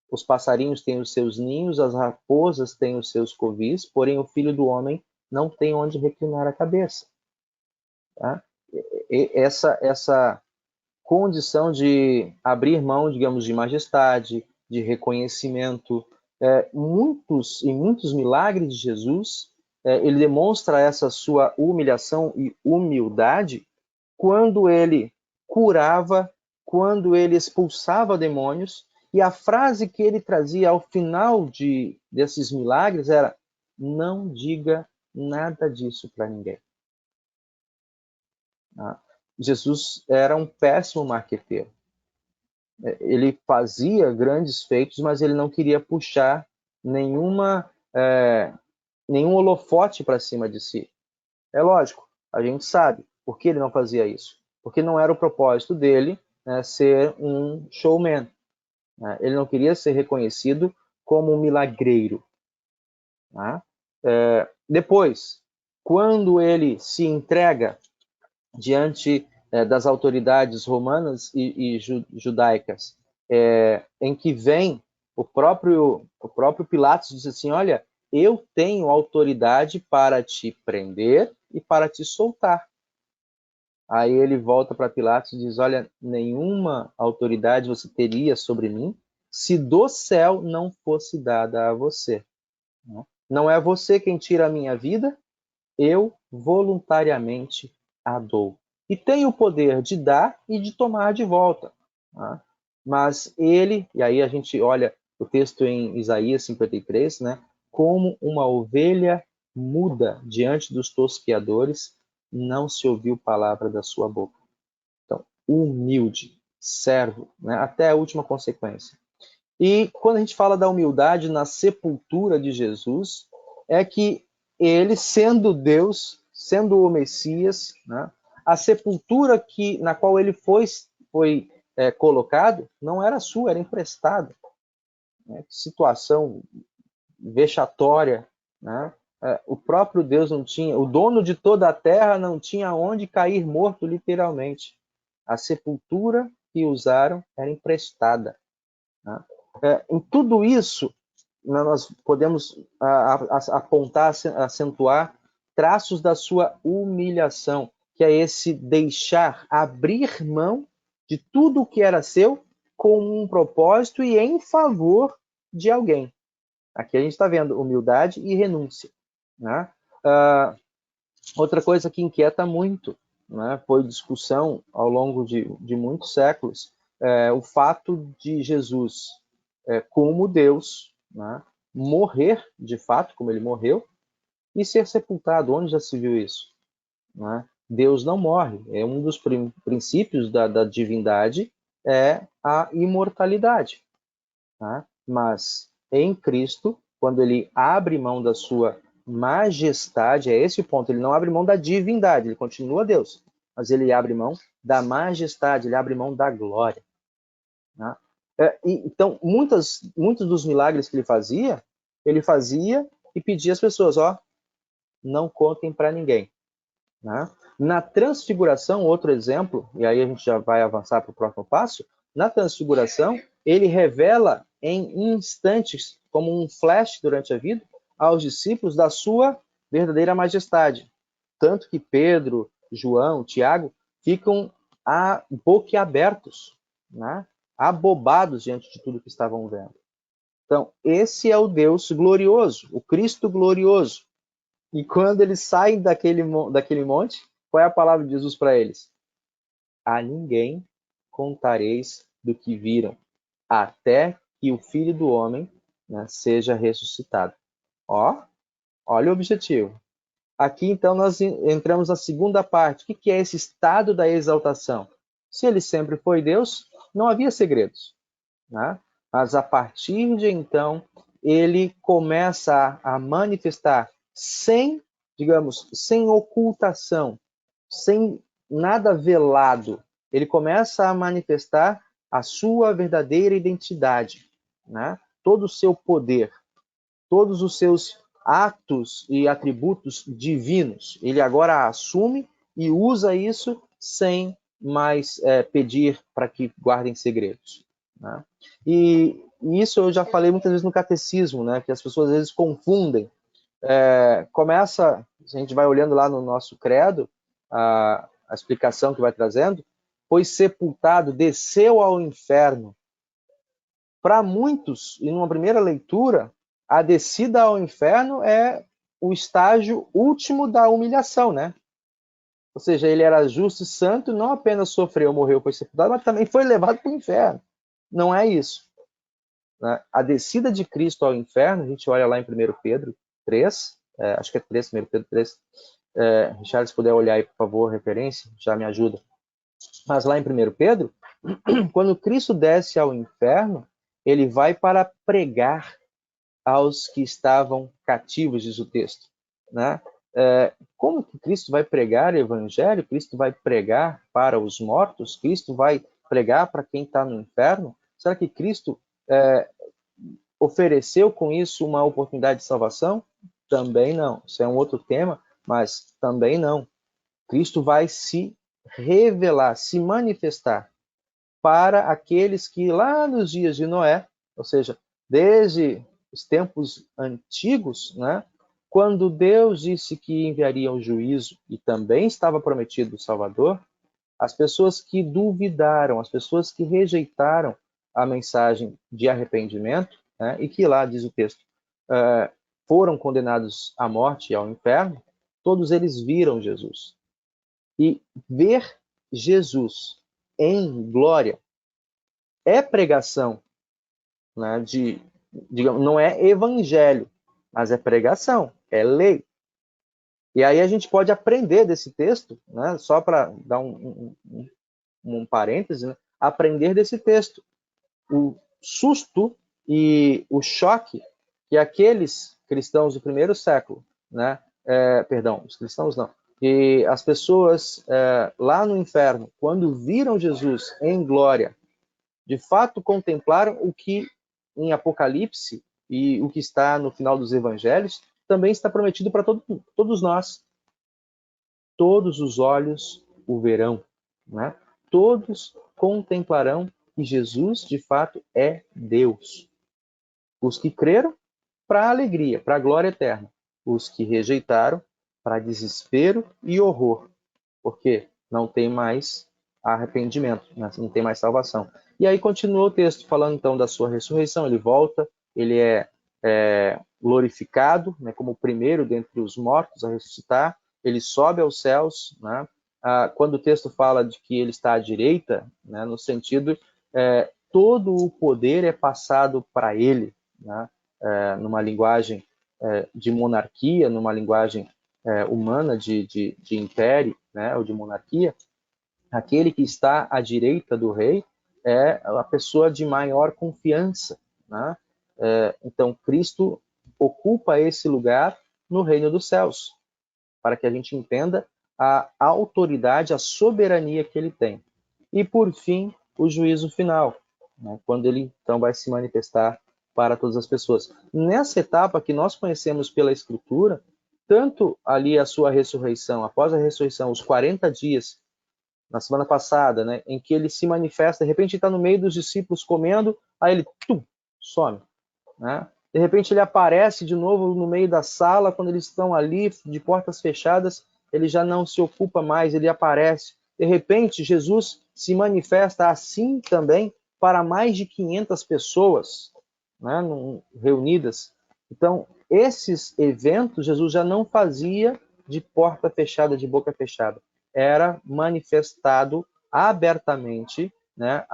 os passarinhos têm os seus ninhos, as raposas têm os seus covis, porém o Filho do Homem não tem onde reclinar a cabeça. Tá? Essa condição de abrir mão, digamos, de majestade, de reconhecimento, muitos milagres de Jesus, ele demonstra essa sua humilhação e humildade quando ele curava, quando ele expulsava demônios, e a frase que ele trazia ao final desses milagres era: não diga nada disso para ninguém. Jesus era um péssimo marqueteiro. Ele fazia grandes feitos, mas ele não queria puxar nenhum holofote para cima de si. É lógico, A gente sabe por que ele não fazia isso. Porque não era o propósito dele, né, ser um showman. Né? Ele não queria ser reconhecido como um milagreiro. Né? Depois, quando ele se entrega diante das autoridades romanas e judaicas, em que vem o próprio Pilatos diz assim, olha, eu tenho autoridade para te prender e para te soltar. Aí ele volta para Pilatos e diz, olha, nenhuma autoridade você teria sobre mim se do céu não fosse dada a você. Não é você quem tira a minha vida, eu voluntariamente a dou. E tenho o poder de dar e de tomar de volta. Tá? Mas ele, e aí a gente olha o texto em Isaías 53, né? Como uma ovelha muda diante dos tosqueadores, não se ouviu palavra da sua boca. Então, humilde, servo, né? Até a última consequência. E quando a gente fala da humildade na sepultura de Jesus, é que ele, sendo Deus, sendo o Messias, né, a sepultura na qual ele foi colocado não era sua, era emprestada. Né? Situação vexatória. Né? O próprio Deus não tinha, o dono de toda a terra não tinha onde cair morto, literalmente. A sepultura que usaram era emprestada. Né? Em tudo isso, nós podemos apontar, acentuar traços da sua humilhação, que é esse deixar, abrir mão de tudo o que era seu com um propósito e em favor de alguém. Aqui a gente está vendo humildade e renúncia. Né? Outra coisa que inquieta muito, né, foi discussão ao longo de muitos séculos, o fato de Jesus, como Deus, né, morrer de fato, como ele morreu, e ser sepultado. Onde já se viu isso? Né? Deus não morre. É um dos princípios da divindade, é a imortalidade. Tá? Mas em Cristo, quando ele abre mão da sua majestade, é esse o ponto, ele não abre mão da divindade, ele continua Deus, mas ele abre mão da majestade, ele abre mão da glória. Né? Então, muitos dos milagres que ele fazia e pedia às pessoas, não contem para ninguém. Né? Na transfiguração, outro exemplo, e aí a gente já vai avançar para o próximo passo, na transfiguração, ele revela em instantes, como um flash durante a vida, aos discípulos da sua verdadeira majestade. Tanto que Pedro, João, Tiago ficam boquiabertos, né? Abobados diante de tudo que estavam vendo. Então, esse é o Deus glorioso, o Cristo glorioso. E quando eles saem daquele monte, qual é a palavra de Jesus para eles? A ninguém contareis do que viram, até que o Filho do Homem, né, seja ressuscitado. Olha o objetivo. Aqui, então, nós entramos na segunda parte. O que é esse estado da exaltação? Se ele sempre foi Deus, não havia segredos. Né? Mas a partir de então, ele começa a manifestar sem ocultação, sem nada velado. Ele começa a manifestar a sua verdadeira identidade, né? Todo o seu poder, todos os seus atos e atributos divinos. Ele agora assume e usa isso sem mais pedir para que guardem segredos. Né? E isso eu já falei muitas vezes no catecismo, né? Que as pessoas às vezes confundem. A gente vai olhando lá no nosso credo, a explicação que vai trazendo, foi sepultado, desceu ao inferno. Para muitos, em uma primeira leitura, a descida ao inferno é o estágio último da humilhação, né? Ou seja, ele era justo e santo, não apenas sofreu, morreu, foi sepultado, mas também foi levado para o inferno. Não é isso. Né? A descida de Cristo ao inferno, a gente olha lá em 1 Pedro 3, acho que é 3, 1 Pedro 3. Richard, se puder olhar aí, por favor, referência, já me ajuda. Mas lá em 1 Pedro, quando Cristo desce ao inferno, ele vai para pregar aos que estavam cativos, diz o texto. Né? como que Cristo vai pregar o evangelho? Cristo vai pregar para os mortos? Cristo vai pregar para quem está no inferno? Será que Cristo ofereceu com isso uma oportunidade de salvação? Também não. Isso é um outro tema, mas também não. Cristo vai se revelar, se manifestar para aqueles que lá nos dias de Noé, ou seja, desde os tempos antigos, né, quando Deus disse que enviaria o juízo e também estava prometido o Salvador, as pessoas que duvidaram, as pessoas que rejeitaram a mensagem de arrependimento, né, e que lá, diz o texto, foram condenados à morte e ao inferno, todos eles viram Jesus. E ver Jesus em glória é pregação, né, digamos, não é evangelho, mas é pregação, é lei. E aí a gente pode aprender desse texto, né, só para dar um parêntese, né, aprender desse texto o susto e o choque que aqueles cristãos do primeiro século, né, perdão, os cristãos não, e as pessoas lá no inferno, quando viram Jesus em glória, de fato contemplaram o que em Apocalipse e o que está no final dos evangelhos também está prometido para todos nós. Todos os olhos o verão, né? Todos contemplarão que Jesus, de fato, é Deus. Os que creram, para a alegria, para a glória eterna. Os que rejeitaram, para desespero e horror, porque não tem mais arrependimento, né? Não tem mais salvação. E aí continua o texto falando então da sua ressurreição. Ele volta, ele é glorificado, né, como o primeiro dentre os mortos a ressuscitar. Ele sobe aos céus, né? Quando o texto fala de que ele está à direita, né, no sentido todo o poder é passado para ele, né? Numa linguagem de monarquia, numa linguagem humana de império, né, ou de monarquia, aquele que está à direita do rei é a pessoa de maior confiança, né? Então, Cristo ocupa esse lugar no reino dos céus, para que a gente entenda a autoridade, a soberania que ele tem. E, por fim, o juízo final, né? Quando ele, então, vai se manifestar para todas as pessoas. Nessa etapa que nós conhecemos pela Escritura, tanto ali a sua ressurreição, após a ressurreição, os 40 dias, na semana passada, né, em que ele se manifesta, de repente ele está no meio dos discípulos comendo, aí ele some, né? De repente ele aparece de novo no meio da sala, quando eles estão ali de portas fechadas, ele já não se ocupa mais, ele aparece. De repente Jesus se manifesta assim também para mais de 500 pessoas, né, reunidas. Então, esses eventos Jesus já não fazia de porta fechada, de boca fechada. Era manifestado abertamente, né,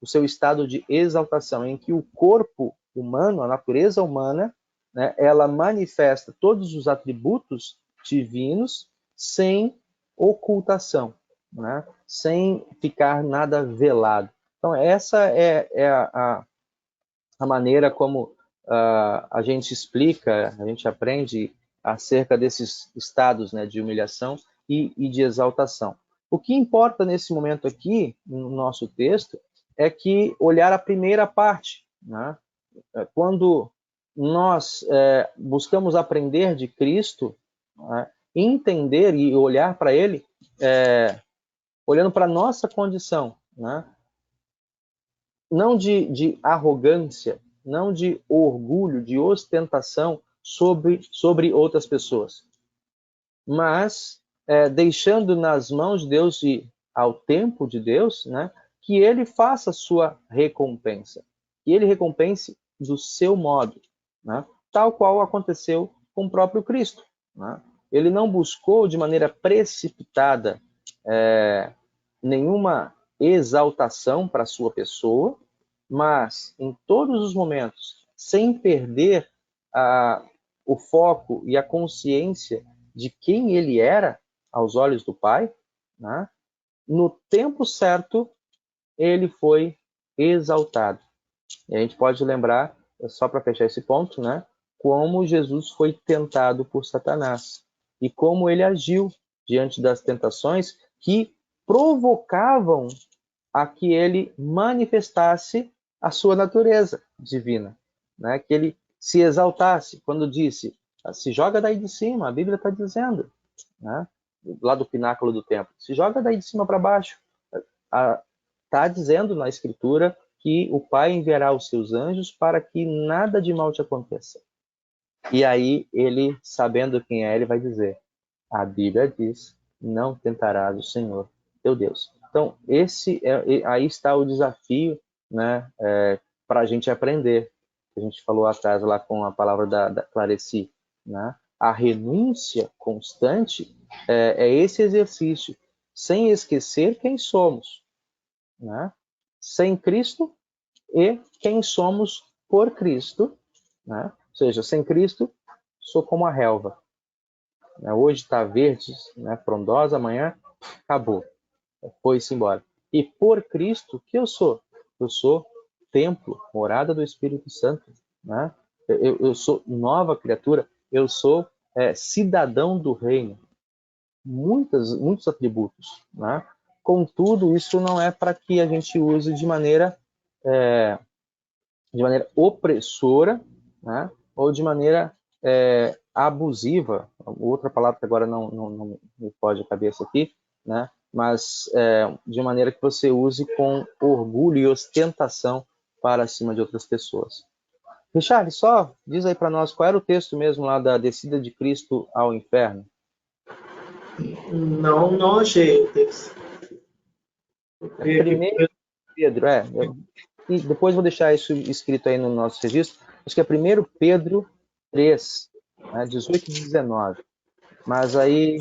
o seu estado de exaltação, em que o corpo humano, a natureza humana, né, ela manifesta todos os atributos divinos sem ocultação, né, sem ficar nada velado. Então, essa é a maneira como a gente explica, a gente aprende acerca desses estados, né, de humilhação e de exaltação. O que importa nesse momento aqui, no nosso texto, é que olhar a primeira parte, né? Quando nós buscamos aprender de Cristo, né, entender e olhar para Ele, olhando para a nossa condição, né? Não de arrogância, não de orgulho, de ostentação sobre outras pessoas, mas deixando nas mãos de Deus e ao tempo de Deus, né, que Ele faça a sua recompensa, que Ele recompense do seu modo, né, tal qual aconteceu com o próprio Cristo, né? Ele não buscou de maneira precipitada nenhuma exaltação para a sua pessoa, mas em todos os momentos, sem perder o foco e a consciência de quem ele era aos olhos do Pai, né? No tempo certo, ele foi exaltado. E a gente pode lembrar, só para fechar esse ponto, né, como Jesus foi tentado por Satanás. e como ele agiu diante das tentações que provocavam a que ele manifestasse a sua natureza divina, né? Que ele se exaltasse. Quando disse, se joga daí de cima, a Bíblia está dizendo, né? Lá do pináculo do templo, se joga daí de cima para baixo. Está dizendo na Escritura que o Pai enviará os seus anjos para que nada de mal te aconteça. E aí ele, sabendo quem é, ele vai dizer, a Bíblia diz, não tentarás o Senhor teu Deus. Então, aí está o desafio, né, para a gente aprender. A gente falou atrás lá com a palavra da Clareci, né? A renúncia constante é esse exercício, sem esquecer quem somos, né? Sem Cristo e quem somos por Cristo, né? Ou seja, sem Cristo, sou como a relva. Hoje está verde, né, frondosa, amanhã acabou, foi-se embora. E por Cristo, que eu sou? Eu sou templo, morada do Espírito Santo, né? Eu sou nova criatura, eu sou cidadão do reino. Muitos atributos, né? Contudo, isso não é para que a gente use de maneira opressora, né? Ou de maneira abusiva, outra palavra que agora não me pode a cabeça aqui, né? Mas de maneira que você use com orgulho e ostentação para cima de outras pessoas. Richard, só diz aí para nós qual era o texto mesmo lá da descida de Cristo ao inferno. Não achei o texto. Primeiro Pedro, e depois vou deixar isso escrito aí no nosso registro, acho que é 1 Pedro 3, né, 18 e 19. Mas aí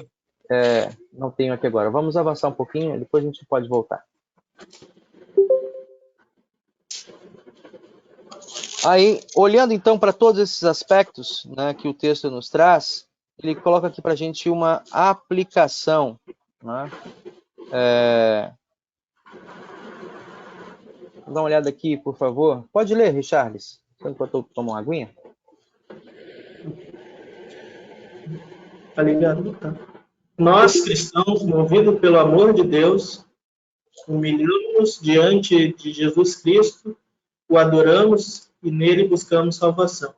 não tenho aqui agora. Vamos avançar um pouquinho, depois a gente pode voltar. Aí, olhando então para todos esses aspectos, né, que o texto nos traz, ele coloca aqui para a gente uma aplicação, né? Dá uma olhada aqui, por favor. Pode ler, Richarlis, enquanto eu tomo uma aguinha. Tá ligado? Tá. Nós, cristãos, movidos pelo amor de Deus, humilhamos-nos diante de Jesus Cristo, o adoramos e nele buscamos salvação.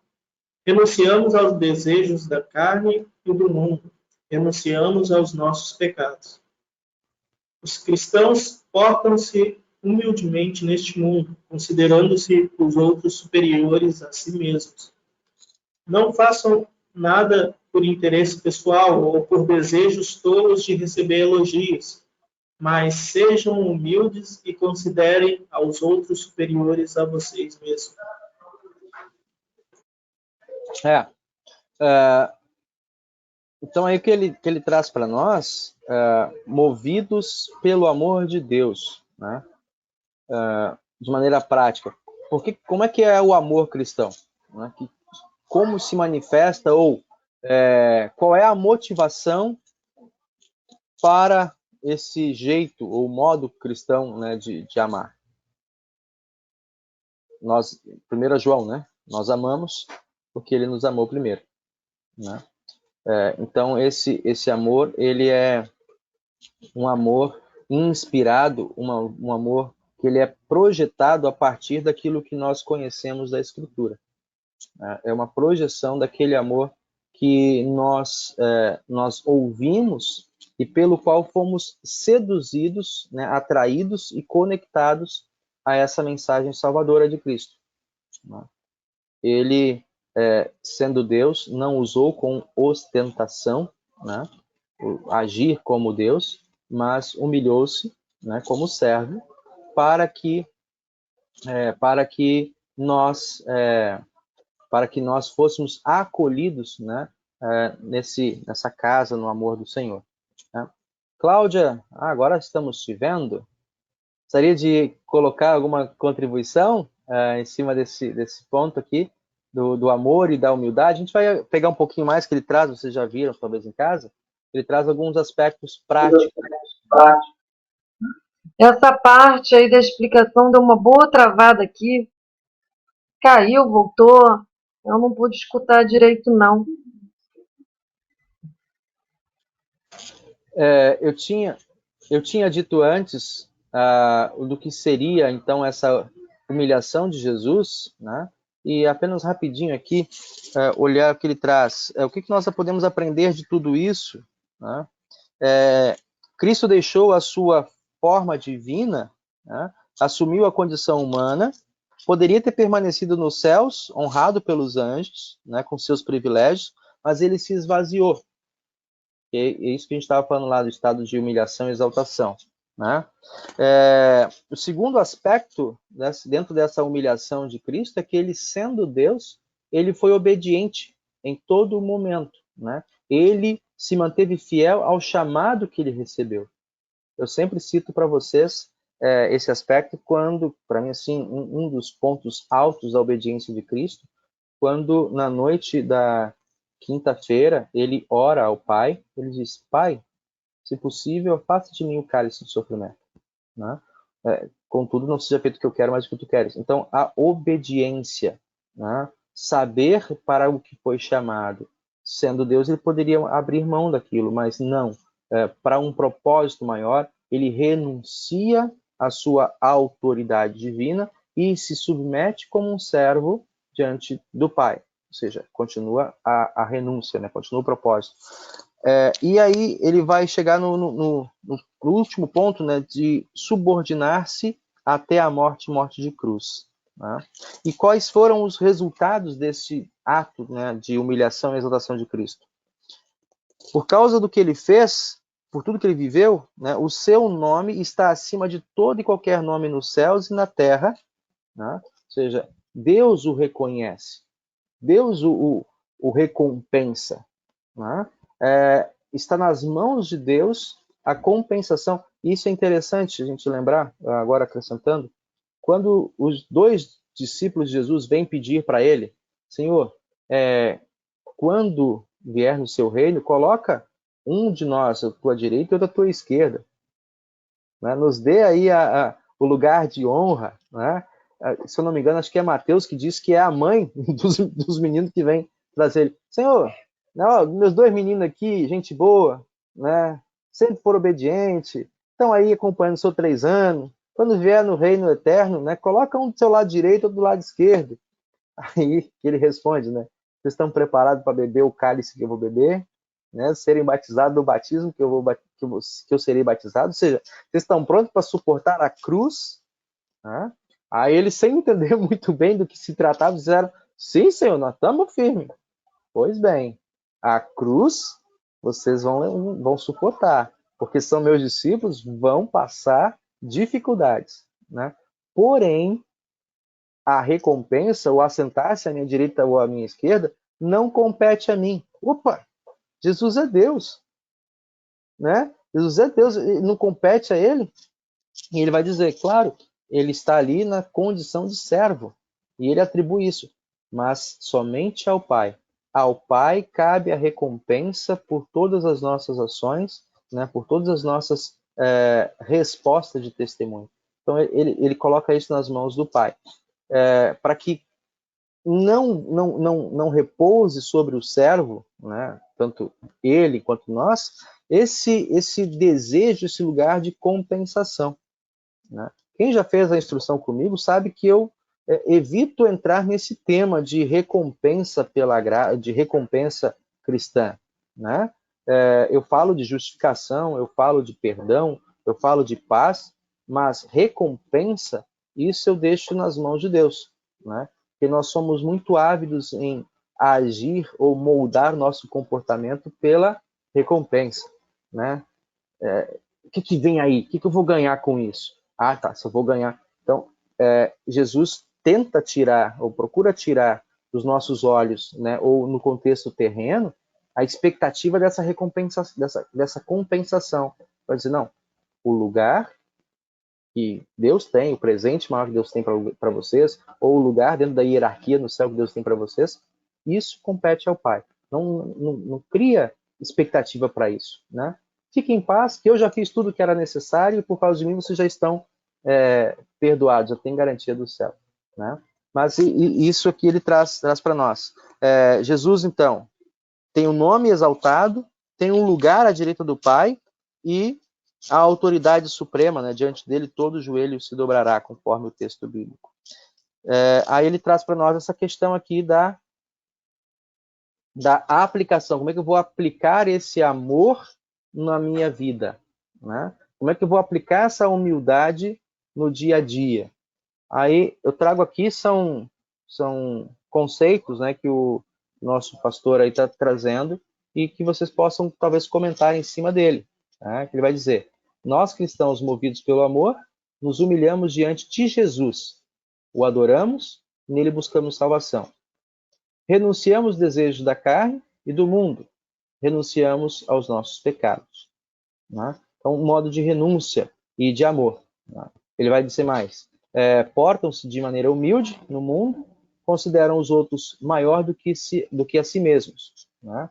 Renunciamos aos desejos da carne e do mundo. Renunciamos aos nossos pecados. Os cristãos portam-se humildemente neste mundo, considerando-se os outros superiores a si mesmos. Não façam nada por interesse pessoal ou por desejos tolos de receber elogios, mas sejam humildes e considerem aos outros superiores a vocês mesmos. Então aí o que ele traz para nós, movidos pelo amor de Deus, né? De maneira prática. Porque como é que é o amor cristão? Né? Como se manifesta ou qual é a motivação para esse jeito ou modo cristão, né, de amar? Nós, 1 João, né? Nós amamos porque ele nos amou primeiro, né? Então esse amor, ele é um amor inspirado, um amor que ele é projetado a partir daquilo que nós conhecemos da Escritura. É uma projeção daquele amor que nós ouvimos e pelo qual fomos seduzidos, né, atraídos e conectados a essa mensagem salvadora de Cristo. Ele, sendo Deus, não usou com ostentação, né, agir como Deus, mas humilhou-se, né, como servo, para que nós fôssemos acolhidos, né, nessa casa, no amor do Senhor. Né? Cláudia, agora estamos te vendo. Gostaria de colocar alguma contribuição em cima desse ponto aqui, do amor e da humildade. A gente vai pegar um pouquinho mais que ele traz, vocês já viram, talvez em casa. Ele traz alguns aspectos práticos. Essa parte aí da explicação deu uma boa travada aqui. Caiu, voltou. Eu não pude escutar direito, não. Eu tinha dito antes do que seria, então, essa humilhação de Jesus, né? E apenas rapidinho aqui, olhar o que ele traz. O que nós podemos aprender de tudo isso, né? Cristo deixou a sua forma divina, né? Assumiu a condição humana, poderia ter permanecido nos céus, honrado pelos anjos, né, com seus privilégios, mas ele se esvaziou. É isso que a gente estava falando lá do estado de humilhação e exaltação, né? O segundo aspecto dentro dessa humilhação de Cristo é que ele, sendo Deus, ele foi obediente em todo momento, né? Ele se manteve fiel ao chamado que ele recebeu. Eu sempre cito para vocês esse aspecto quando, para mim, assim, um dos pontos altos da obediência de Cristo, quando na noite da quinta-feira ele ora ao Pai, ele diz: Pai, se possível, afasta de mim o cálice de sofrimento, né? Contudo, não seja feito o que eu quero, mas o que tu queres. Então, a obediência, né? Saber para o que foi chamado. Sendo Deus, ele poderia abrir mão daquilo, mas não. Para um propósito maior, ele renuncia à sua autoridade divina e se submete como um servo diante do Pai. Ou seja, continua a renúncia, né? Continua o propósito. E aí ele vai chegar no último ponto, né, de subordinar-se até a morte de cruz, né? E quais foram os resultados desse ato, né, de humilhação e exaltação de Cristo? Por causa do que ele fez, por tudo que ele viveu, né, o seu nome está acima de todo e qualquer nome nos céus e na terra, né? Ou seja, Deus o reconhece, Deus o recompensa, né? Está nas mãos de Deus a compensação. Isso é interessante a gente lembrar, agora acrescentando, quando os dois discípulos de Jesus vêm pedir para ele: Senhor, quando vier no seu reino, coloca um de nós à tua direita e outro à tua esquerda, né? Nos dê aí o lugar de honra, né? Se eu não me engano, acho que é Mateus que diz que é a mãe dos meninos que vem trazer ele. Senhor, não, meus dois meninos aqui, gente boa, né? Sempre foram obedientes, estão aí acompanhando o seu 3 anos. Quando vier no reino eterno, né? Coloca um do seu lado direito ou do lado esquerdo. Aí ele responde, né? Vocês estão preparados para beber o cálice que eu vou beber, né? Serem batizados do batismo que eu serei batizado. Ou seja, vocês estão prontos para suportar a cruz, né? Aí eles, sem entender muito bem do que se tratava, disseram: sim, Senhor, nós estamos firmes. Pois bem, a cruz vocês vão suportar, porque são meus discípulos, vão passar dificuldades, né? Porém, a recompensa, ou assentar-se à minha direita ou à minha esquerda, não compete a mim. Opa, Jesus é Deus, né? Jesus é Deus, não compete a ele. E ele vai dizer, claro, ele está ali na condição de servo, e ele atribui isso, mas somente ao Pai. Ao Pai cabe a recompensa por todas as nossas ações, né, por todas as nossas respostas de testemunho. Então ele coloca isso nas mãos do Pai, para que não repouse sobre o servo, né, tanto ele quanto nós, esse desejo, esse lugar de compensação, né? Quem já fez a instrução comigo sabe que eu evito entrar nesse tema de recompensa de recompensa cristã, né? Eu falo de justificação, eu falo de perdão, eu falo de paz, mas recompensa, isso eu deixo nas mãos de Deus, né? Porque nós somos muito ávidos em agir ou moldar nosso comportamento pela recompensa, né? O que vem aí? O que eu vou ganhar com isso? Ah, tá, só vou ganhar. Então, Jesus tenta tirar, ou procura tirar dos nossos olhos, né, ou no contexto terreno, a expectativa dessa recompensa, dessa compensação. Vai dizer, não, o lugar que Deus tem, o presente maior que Deus tem para vocês, ou o lugar dentro da hierarquia no céu que Deus tem para vocês, isso compete ao Pai. Não cria expectativa para isso, né? Fique em paz, que eu já fiz tudo o que era necessário e por causa de mim vocês já estão perdoados, eu tenho garantia do céu, né? Mas isso aqui ele traz para nós. Jesus, então, tem um nome exaltado, tem um lugar à direita do Pai, e a autoridade suprema, né, diante dele todo joelho se dobrará, conforme o texto bíblico. Aí ele traz para nós essa questão aqui da aplicação. Como é que eu vou aplicar esse amor na minha vida? Né? Como é que eu vou aplicar essa humildade no dia a dia? Aí eu trago aqui são conceitos, né, que o nosso pastor aí está trazendo e que vocês possam talvez comentar em cima dele. Né? Que ele vai dizer: nós cristãos movidos pelo amor nos humilhamos diante de Jesus, o adoramos, nele buscamos salvação. Renunciamos aos desejos da carne e do mundo, renunciamos aos nossos pecados. Né? Então, um modo de renúncia e de amor. Né? Ele vai dizer mais: portam-se de maneira humilde no mundo, consideram os outros maior do que a si mesmos. Né?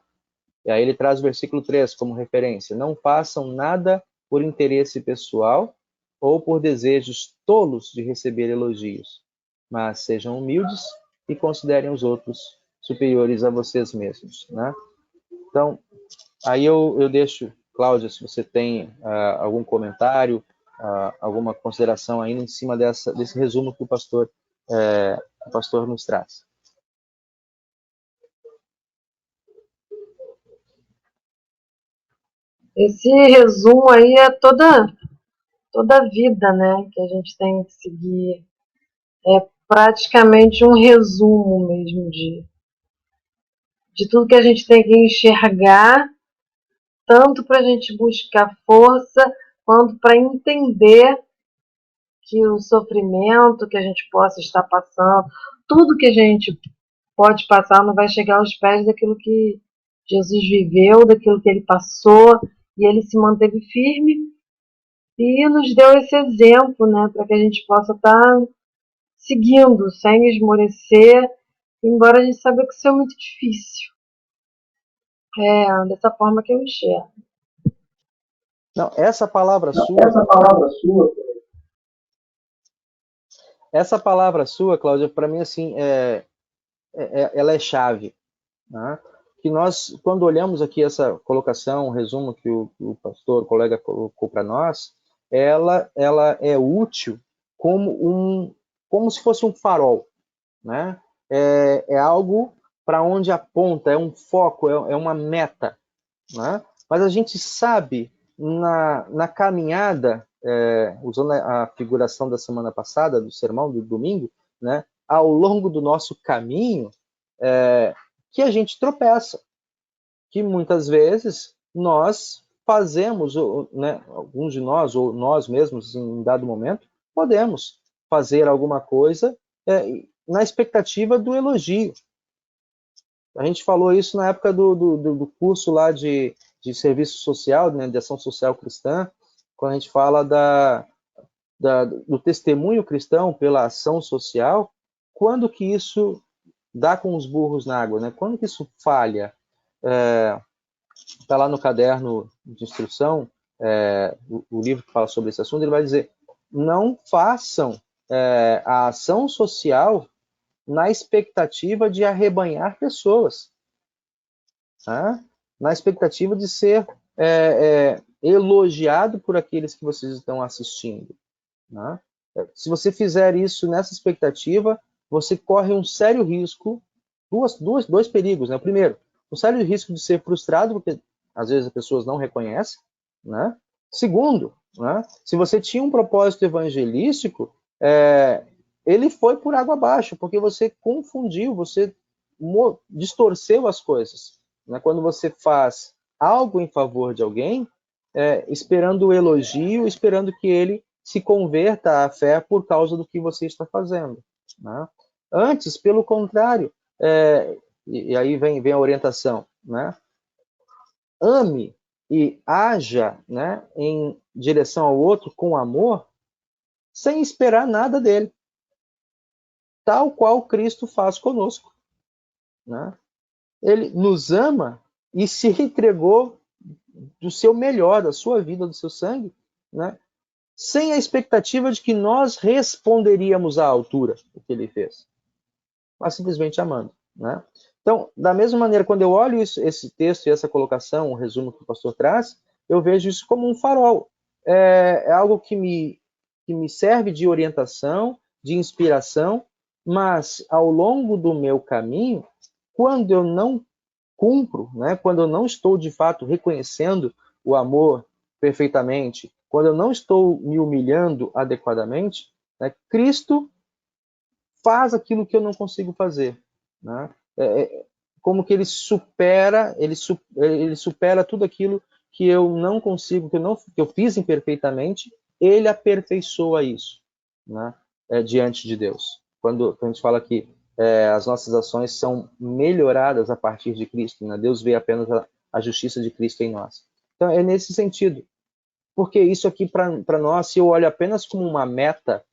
E aí ele traz o versículo 3 como referência: não façam nada por interesse pessoal ou por desejos tolos de receber elogios, mas sejam humildes e considerem os outros superiores a vocês mesmos. Né? Então, aí eu deixo, Cláudia, se você tem algum comentário, alguma consideração ainda em cima desse resumo que o pastor nos traz. Esse resumo aí é toda a vida, né, que a gente tem que seguir. É praticamente um resumo mesmo de tudo que a gente tem que enxergar, tanto para a gente buscar força, quanto para entender que o sofrimento que a gente possa estar passando, tudo que a gente pode passar não vai chegar aos pés daquilo que Jesus viveu, daquilo que ele passou, e ele se manteve firme e nos deu esse exemplo, né, para que a gente possa estar seguindo, sem esmorecer, embora a gente saiba que isso é muito difícil. Dessa forma que eu enxergo. Não, essa palavra sua, Cláudia, para mim, assim, ela é chave. Né? Que nós, quando olhamos aqui essa colocação, o resumo que o pastor, o colega colocou para nós, ela é útil como se fosse um farol. Né? É algo para onde aponta, é um foco, é uma meta. Né? Mas a gente sabe, na caminhada, usando a figuração da semana passada, do sermão do domingo, né? Ao longo do nosso caminho, que a gente tropeça, que muitas vezes nós fazemos, né, alguns de nós, ou nós mesmos, em dado momento, podemos fazer alguma coisa na expectativa do elogio. A gente falou isso na época do curso lá de serviço social, né, de ação social cristã, quando a gente fala do testemunho cristão pela ação social, quando que isso dá com os burros na água, né? Quando que isso falha? Está lá no caderno de instrução, o livro que fala sobre esse assunto, ele vai dizer: não façam a ação social na expectativa de arrebanhar pessoas, tá? Na expectativa de ser elogiado por aqueles que vocês estão assistindo. Né? Se você fizer isso nessa expectativa, você corre um sério risco, dois perigos. Né? O primeiro, um sério risco de ser frustrado, porque às vezes as pessoas não reconhecem. Né? Segundo, né? Se você tinha um propósito evangelístico, ele foi por água abaixo, porque você confundiu, você distorceu as coisas. Né? Quando você faz algo em favor de alguém, esperando o elogio, esperando que ele se converta à fé por causa do que você está fazendo. Né? Antes, pelo contrário, e aí vem a orientação, né? Ame e haja, né, em direção ao outro com amor, sem esperar nada dele, tal qual Cristo faz conosco. Né? Ele nos ama e se entregou do seu melhor, da sua vida, do seu sangue, né? Sem a expectativa de que nós responderíamos à altura do que ele fez, mas simplesmente amando. Né? Então, da mesma maneira, quando eu olho esse texto e essa colocação, o resumo que o pastor traz, eu vejo isso como um farol. É algo que me serve de orientação, de inspiração, mas ao longo do meu caminho, quando eu não cumpro, né, quando eu não estou de fato reconhecendo o amor perfeitamente, quando eu não estou me humilhando adequadamente, né, Cristo faz aquilo que eu não consigo fazer, né? Como que ele supera tudo aquilo que eu não consigo, que eu fiz imperfeitamente, ele aperfeiçoa isso, né? Diante de Deus. Quando a gente fala que as nossas ações são melhoradas a partir de Cristo, né? Deus vê apenas a justiça de Cristo em nós. Então é nesse sentido, porque isso aqui para nós, se eu olho apenas como uma meta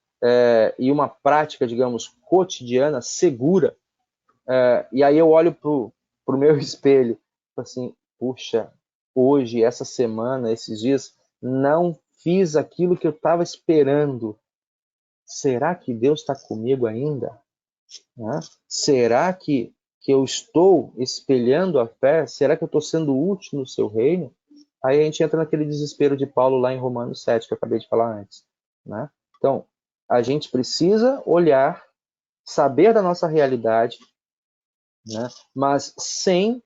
e uma prática, digamos, cotidiana, segura, e aí eu olho pro meu espelho, assim, puxa, hoje, essa semana, esses dias, não fiz aquilo que eu estava esperando. Será que Deus está comigo ainda? Né? Será que eu estou espelhando a fé? Será que eu estou sendo útil no seu reino? Aí a gente entra naquele desespero de Paulo lá em Romanos 7, que eu acabei de falar antes. Né? Então, a gente precisa olhar, saber da nossa realidade, né? Mas sem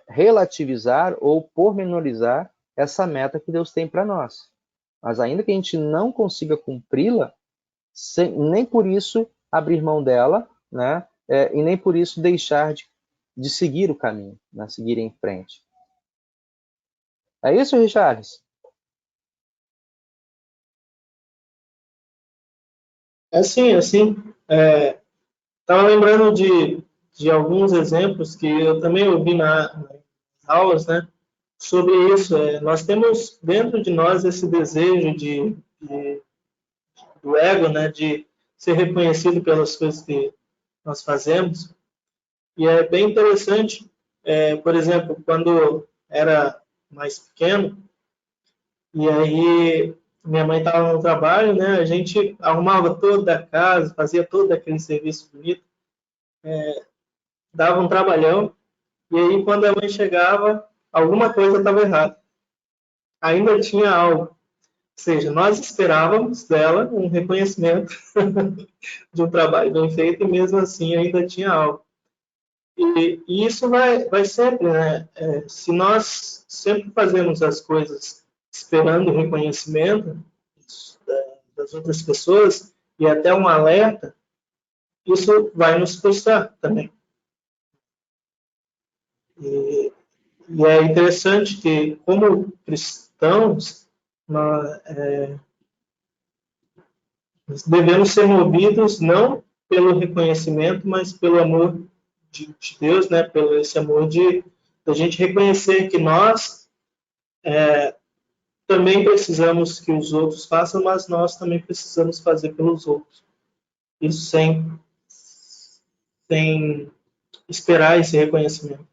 relativizar ou pormenorizar essa meta que Deus tem para nós. Mas ainda que a gente não consiga cumpri-la, nem por isso abrir mão dela, né? E nem por isso deixar de seguir o caminho, né? Seguir em frente. É isso, Richards? É assim. Estava lembrando de alguns exemplos que eu também ouvi nas aulas, né? Sobre isso. Nós temos dentro de nós esse desejo do ego, né? De ser reconhecido pelas coisas que nós fazemos. E é bem interessante, por exemplo, quando era mais pequeno, e aí minha mãe estava no trabalho, né? A gente arrumava toda a casa, fazia todo aquele serviço bonito, dava um trabalhão, e aí quando a mãe chegava, alguma coisa estava errada. Ainda tinha algo. Ou seja, nós esperávamos dela um reconhecimento de um trabalho bem feito, e mesmo assim ainda tinha algo. E isso vai sempre, né? Se nós sempre fazemos as coisas esperando o reconhecimento das outras pessoas e até um alerta, isso vai nos frustrar também. E é interessante que, como cristãos, nós devemos ser movidos não pelo reconhecimento, mas pelo amor de Deus, né? Pelo esse amor de a gente reconhecer que nós também precisamos que os outros façam, mas nós também precisamos fazer pelos outros. Isso sem esperar esse reconhecimento.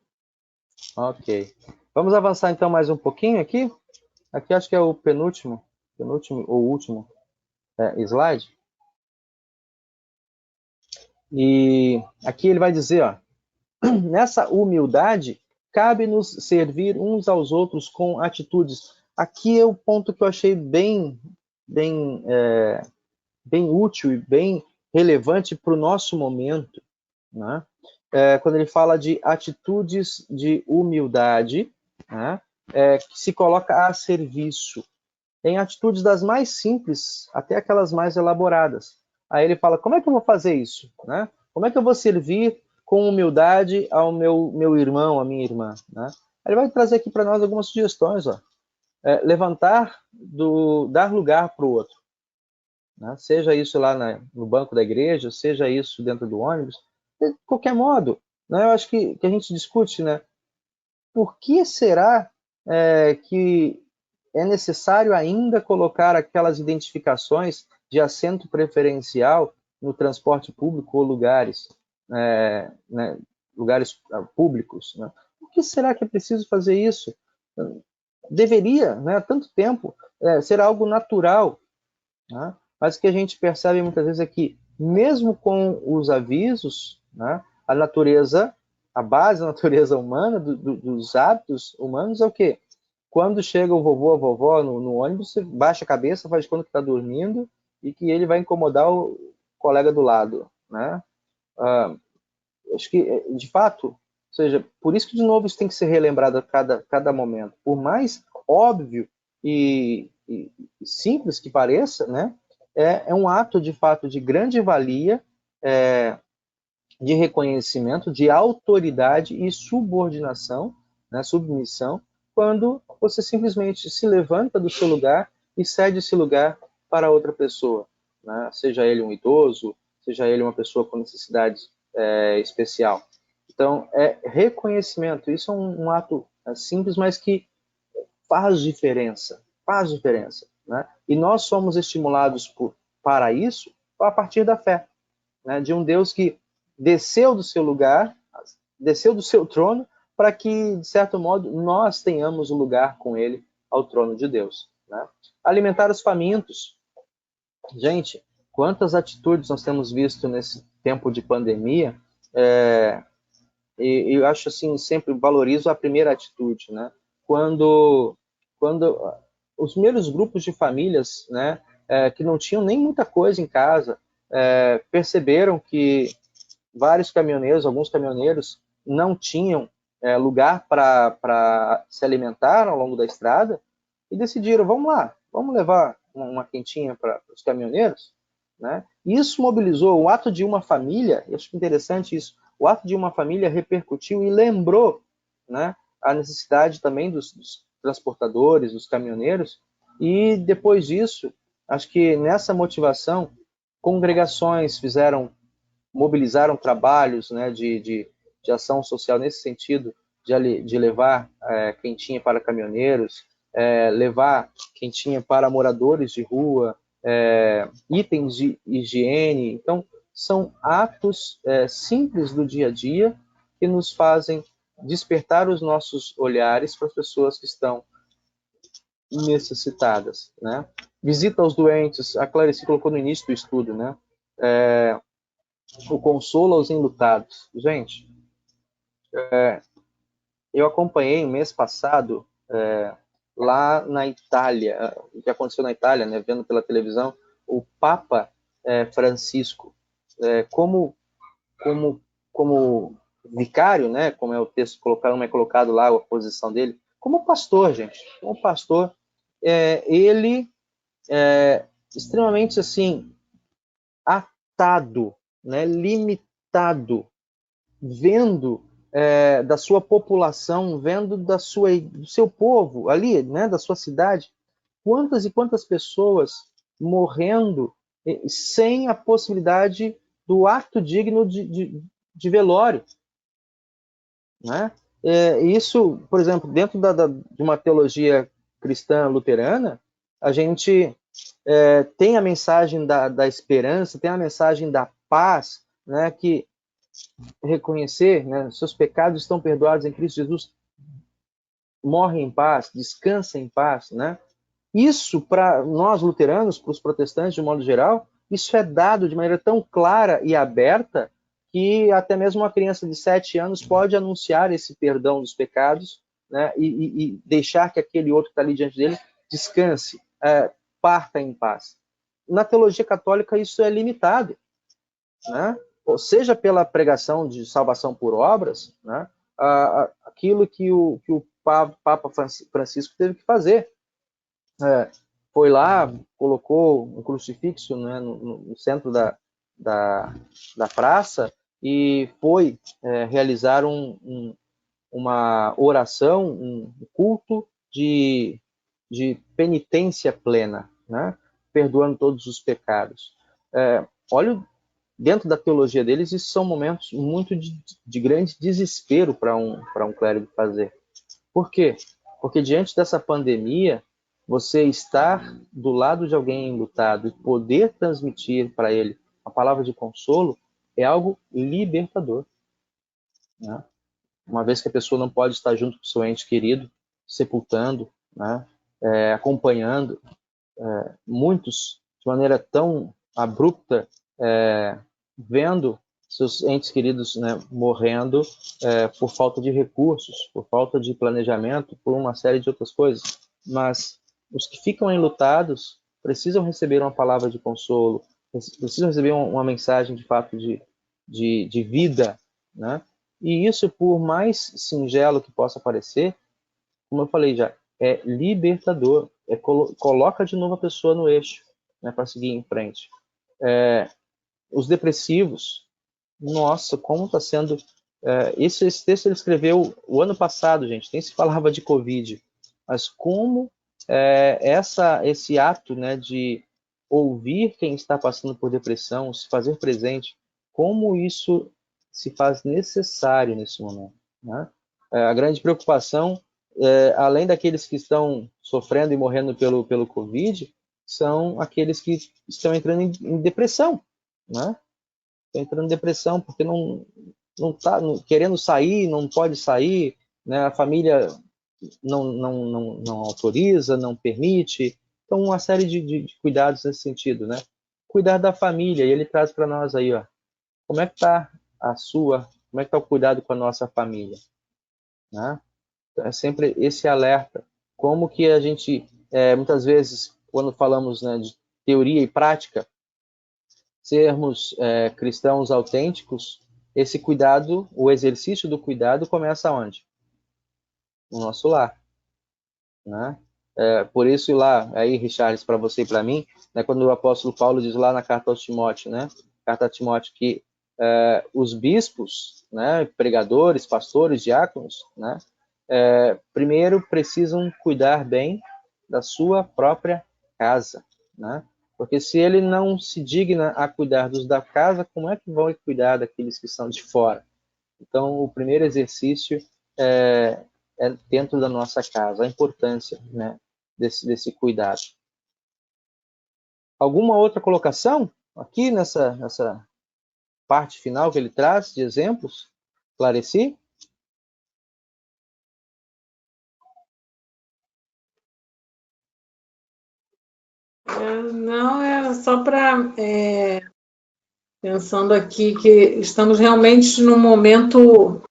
Ok. Vamos avançar então mais um pouquinho aqui. Aqui acho que é o penúltimo ou último slide. E aqui ele vai dizer, ó, nessa humildade, cabe-nos servir uns aos outros com atitudes. Aqui é o ponto que eu achei bem útil e bem relevante para o nosso momento, né? Quando ele fala de atitudes de humildade, né? Que se coloca a serviço, em atitudes das mais simples até aquelas mais elaboradas. Aí ele fala, como é que eu vou fazer isso? Né? Como é que eu vou servir com humildade ao meu irmão, à minha irmã? Né? Ele vai trazer aqui para nós algumas sugestões. Ó. Dar lugar para o outro. Né? Seja isso lá no banco da igreja, seja isso dentro do ônibus, de qualquer modo. Né? Eu acho que a gente discute, né? Por que será que é necessário ainda colocar aquelas identificações de assento preferencial no transporte público ou lugares públicos? Né? Por que será que é preciso fazer isso? Deveria, né, há tanto tempo, ser algo natural. Né? Mas o que a gente percebe muitas vezes é que, mesmo com os avisos, né, a base da natureza humana, dos hábitos humanos é o quê? quando chega o vovô, a vovó no ônibus, você baixa a cabeça, faz de conta que está dormindo e que ele vai incomodar o colega do lado, né? Ah, acho que, de fato, ou seja, por isso que, de novo, isso tem que ser relembrado a cada momento. Por mais óbvio e simples que pareça, né? É um ato, de fato, de grande valia, de reconhecimento, de autoridade e subordinação, né, submissão, quando você simplesmente se levanta do seu lugar e cede esse lugar para outra pessoa, né? Seja ele um idoso, seja ele uma pessoa com necessidade especial. Então, é reconhecimento. Isso é um ato simples, mas que faz diferença, né? E nós somos estimulados para isso a partir da fé, né? De um Deus que desceu do seu lugar, desceu do seu trono, para que, de certo modo, nós tenhamos o lugar com ele ao trono de Deus, né? Alimentar os famintos. Gente, quantas atitudes nós temos visto nesse tempo de pandemia, e eu acho assim, sempre valorizo a primeira atitude, né? Quando os primeiros grupos de famílias, né, que não tinham nem muita coisa em casa, perceberam que vários caminhoneiros, alguns caminhoneiros, não tinham lugar para se alimentar ao longo da estrada e decidiram, vamos lá, vamos levar uma quentinha para os caminhoneiros, né? Isso mobilizou o ato de uma família, eu acho interessante isso, o ato de uma família repercutiu e lembrou, né, a necessidade também dos transportadores, dos caminhoneiros, e depois disso, acho que nessa motivação, congregações mobilizaram trabalhos, né, de ação social nesse sentido, de levar quentinha para caminhoneiros, levar quentinha para moradores de rua, itens de higiene. Então, são atos simples do dia a dia que nos fazem despertar os nossos olhares para as pessoas que estão necessitadas, né? Visita aos doentes, a Clarice colocou no início do estudo, né? O consolo aos enlutados. Gente, eu acompanhei no mês passado, lá na Itália, o que aconteceu na Itália, né, vendo pela televisão, o Papa Francisco, como vicário, né, como é o texto colocado, como é colocado lá a posição dele, como pastor, gente, como pastor, ele extremamente assim atado, né, limitado, vendo da sua população, vendo do seu povo ali, né, da sua cidade, quantas e quantas pessoas morrendo sem a possibilidade do ato digno de velório, né? Isso, por exemplo, dentro de uma teologia cristã luterana, a gente tem a mensagem da esperança, tem a mensagem da paz, né, que reconhecer, né, seus pecados estão perdoados em Cristo Jesus, morre em paz, descansa em paz, né? Isso, para nós luteranos, para os protestantes de modo geral, isso é dado de maneira tão clara e aberta que até mesmo uma criança de 7 anos pode anunciar esse perdão dos pecados, né, e deixar que aquele outro que está ali diante dele descanse, parta em paz. Na teologia católica isso é limitado, né? Ou seja, pela pregação de salvação por obras, né, aquilo que o Papa Francisco teve que fazer. Foi lá, colocou um crucifixo, né, no centro da praça e foi realizar uma oração, um culto de penitência plena, né, perdoando todos os pecados. Olha, dentro da teologia deles, isso são momentos muito de grande desespero para um clérigo fazer. Por quê? Porque diante dessa pandemia, você estar do lado de alguém enlutado e poder transmitir para ele a palavra de consolo é algo libertador, né? Uma vez que a pessoa não pode estar junto com o seu ente querido, sepultando, né, acompanhando, muitos de maneira tão abrupta, vendo seus entes queridos, né, morrendo por falta de recursos, por falta de planejamento, por uma série de outras coisas. Mas os que ficam enlutados precisam receber uma palavra de consolo, precisam receber uma mensagem de fato de vida, né? E isso, por mais singelo que possa parecer, como eu falei já, é libertador, coloca de novo a pessoa no eixo, né, para seguir em frente. Os depressivos, nossa, como está sendo... esse texto ele escreveu o ano passado, gente, nem se falava de Covid, mas como esse ato, né, de ouvir quem está passando por depressão, se fazer presente, como isso se faz necessário nesse momento, né? A grande preocupação, além daqueles que estão sofrendo e morrendo pelo Covid, são aqueles que estão entrando em depressão, né? Estão entrando em depressão porque não está querendo sair, não pode sair, né? A família não autoriza, não permite. Então, uma série de cuidados nesse sentido, né? Cuidar da família, e ele traz para nós aí, ó, como é que está como é que está o cuidado com a nossa família, né? Então, é sempre esse alerta. Como que a gente, muitas vezes, quando falamos, né, de teoria e prática, sermos cristãos autênticos, esse cuidado, o exercício do cuidado começa onde? No nosso lar, né? Por isso lá, aí, Richards, para você e para mim, né, quando o apóstolo Paulo diz lá na carta aos Timóteo, né, carta a Timóteo, que os bispos, né, pregadores, pastores, diáconos, né, primeiro precisam cuidar bem da sua própria casa, né? Porque se ele não se digna a cuidar dos da casa, como é que vão cuidar daqueles que são de fora? Então, o primeiro exercício é dentro da nossa casa, a importância, né, desse cuidado. Alguma outra colocação aqui nessa parte final que ele traz de exemplos? Esclareci? Não, é só para... pensando aqui que estamos realmente num momento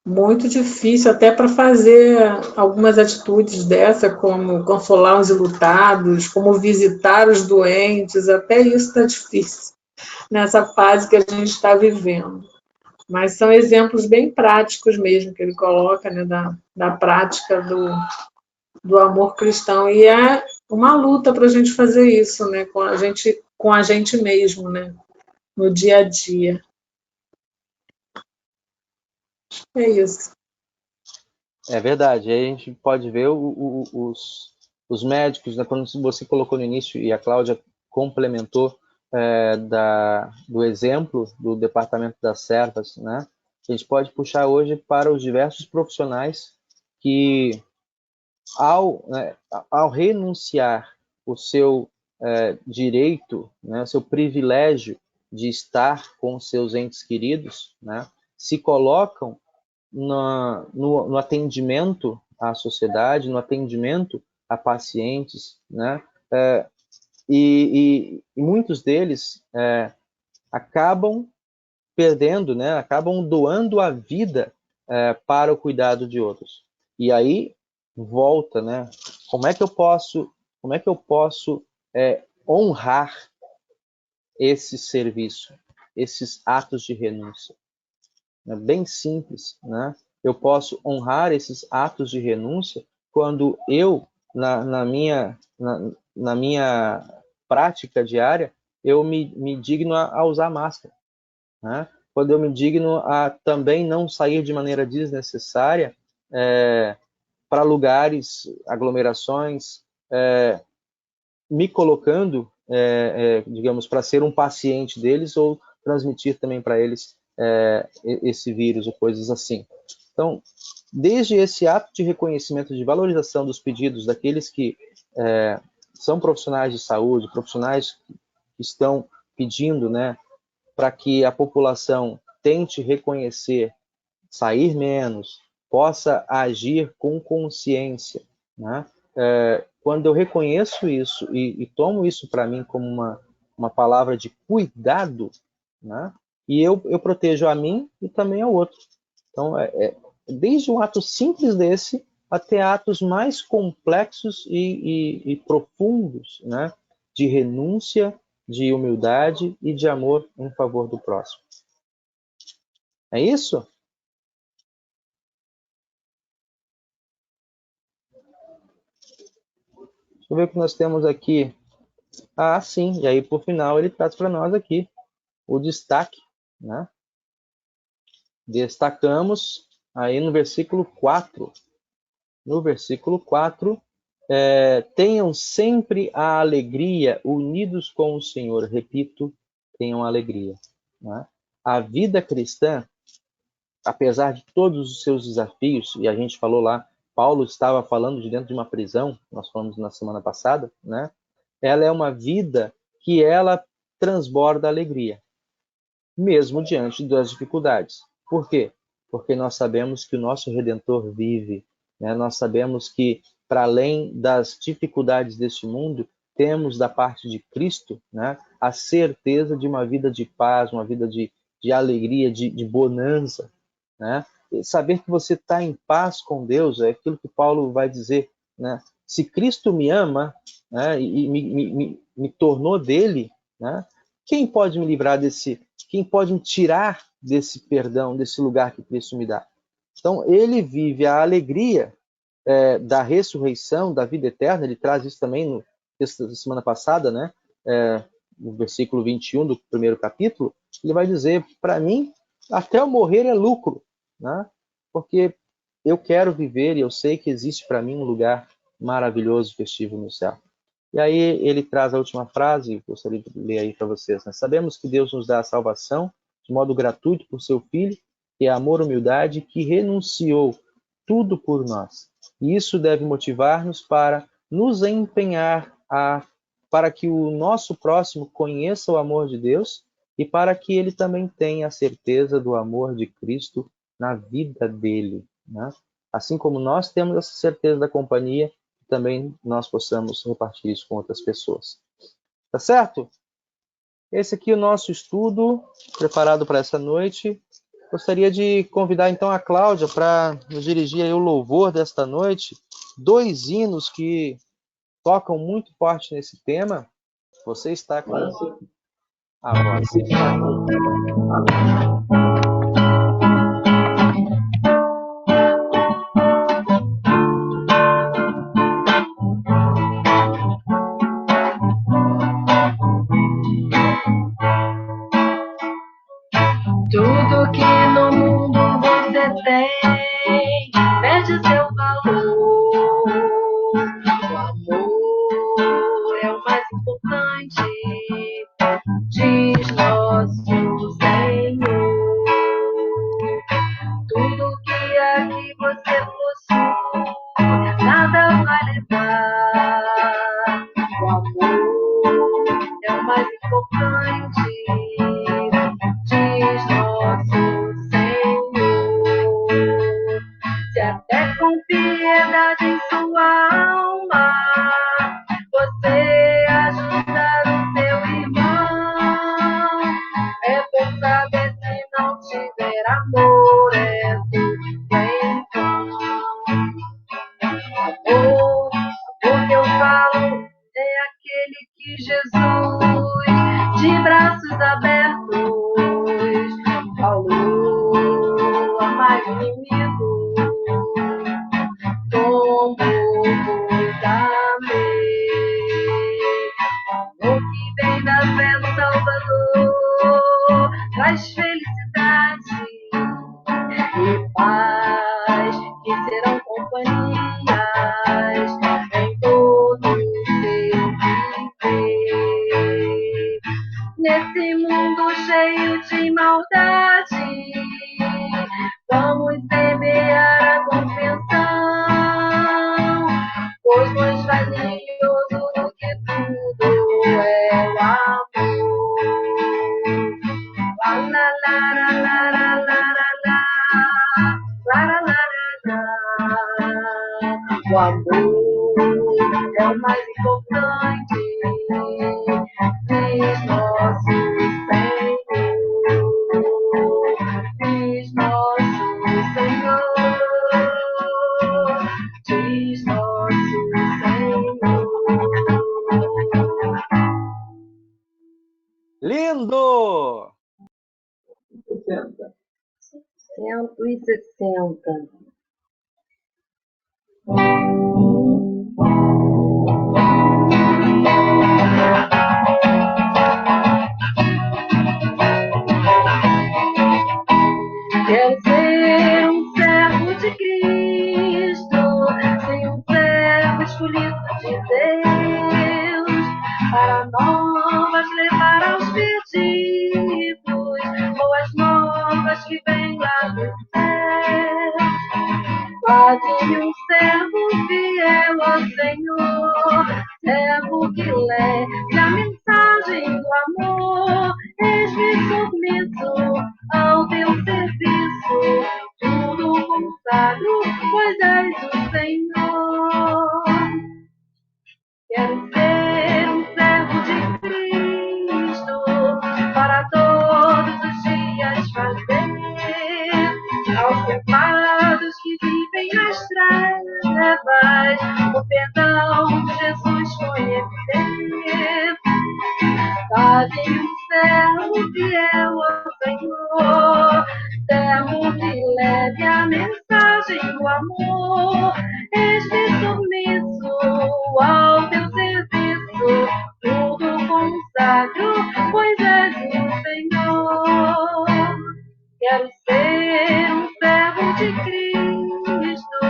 muito difícil até para fazer algumas atitudes dessa, como consolar os enlutados, como visitar os doentes, até isso está difícil nessa fase que a gente está vivendo. Mas são exemplos bem práticos mesmo que ele coloca, né, da prática do amor cristão. E é uma luta para a gente fazer isso, né, com a gente mesmo, né, no dia a dia. É isso. É verdade. Aí a gente pode ver os médicos, né, quando você colocou no início, e a Cláudia complementou do exemplo do Departamento das Servas, né? A gente pode puxar hoje para os diversos profissionais que, ao renunciar o seu direito, né, o seu privilégio de estar com seus entes queridos, né, se colocam no atendimento à sociedade, no atendimento a pacientes, né? E muitos deles acabam perdendo, né? Acabam doando a vida para o cuidado de outros. E aí volta, né? Como é que eu posso honrar esse serviço, esses atos de renúncia? É bem simples, né? Eu posso honrar esses atos de renúncia quando eu, na minha prática diária, eu me digno a usar máscara, né? Quando eu me digno a também não sair de maneira desnecessária para lugares, aglomerações, me colocando, digamos, para ser um paciente deles ou transmitir também para eles esse vírus ou coisas assim. Então, desde esse ato de reconhecimento, de valorização dos pedidos daqueles que são profissionais de saúde, profissionais que estão pedindo, né, para que a população tente reconhecer, sair menos, possa agir com consciência, né? Quando eu reconheço isso e tomo isso para mim como uma palavra de cuidado, né? e eu protejo a mim e também ao outro. Então, desde um ato simples desse até atos mais complexos e profundos, né? De renúncia, de humildade e de amor em favor do próximo. É isso? Deixa eu ver o que nós temos aqui. Ah, sim. E aí, por final, ele traz para nós aqui o destaque, né? Destacamos aí no versículo 4. No versículo 4, tenham sempre a alegria, unidos com o Senhor. Repito, tenham alegria. Né? A vida cristã, apesar de todos os seus desafios, e a gente falou lá, Paulo estava falando de dentro de uma prisão, nós falamos na semana passada, né? Ela é uma vida que ela transborda alegria, mesmo diante das dificuldades. Por quê? Porque nós sabemos que o nosso Redentor vive, né? Nós sabemos que, para além das dificuldades deste mundo, temos da parte de Cristo, né, a certeza de uma vida de paz, uma vida de alegria, de bonança, né? E saber que você está em paz com Deus é aquilo que Paulo vai dizer, né? Se Cristo me ama, né, e me tornou dele, né, quem pode me livrar desse, quem pode me tirar desse perdão, desse lugar que Cristo me dá? Então, ele vive a alegria da ressurreição, da vida eterna. Ele traz isso também no texto da semana passada, né? No versículo 21 do primeiro capítulo, ele vai dizer, para mim, até eu morrer é lucro, né? Porque eu quero viver e eu sei que existe para mim um lugar maravilhoso, festivo no céu. E aí ele traz a última frase, gostaria de ler aí para vocês, né? Sabemos que Deus nos dá a salvação de modo gratuito por seu Filho, que é amor e humildade, que renunciou tudo por nós. E isso deve motivar-nos para nos empenhar para que o nosso próximo conheça o amor de Deus e para que ele também tenha a certeza do amor de Cristo na vida dele, né? Assim como nós temos essa certeza da companhia, também nós possamos repartir isso com outras pessoas. Tá certo? Esse aqui é o nosso estudo preparado para essa noite. Gostaria de convidar então a Cláudia para nos dirigir aí o louvor desta noite. 2 hinos que tocam muito forte nesse tema. Você está com a voz. Tudo que no mundo você tem perde seu valor. O amor é o mais importante, diz nosso Senhor. Tudo que aqui você possui, nada vai levar. O amor é o mais importante, diz nosso Senhor. Se até com piedade em sua alma você ajudar o seu irmão, é bom saber se não tiver amor, é tudo em vão. Amor, porque eu falo, é aquele que Jesus, de braços abertos, falou a mais o inimigo, como vos amei. Amor que vem da fé no Salvador, traz felicidade e paz, que serão companhias em todo o seu viver. Nesse mundo cheio de maldade, vamos semear a compreensão, pois mais valioso do que tudo é o amor. La la la la la la la la la la. O amor é o mais importante, diz nosso Senhor. Lindo! 160. Quero ser um servo de Cristo, ser um servo escolhido de Deus, para novas levar aos perdidos, boas novas que vêm lá do céu. Faz-me um servo fiel ao Senhor, servo que leve a mensagem do amor, eis-me submisso ao teu serviço, tudo consagro, pois és o Senhor. Quero ser um servo de Cristo, para todos os dias fazer aos pecados que vivem nas trevas o perdão de Jesus conhecer. Faz-me um servo fiel ao Senhor, servo que leve a mensagem do amor, eis-me submisso ao teu serviço, tudo consagro, pois és o Senhor. Quero ser um servo de Cristo,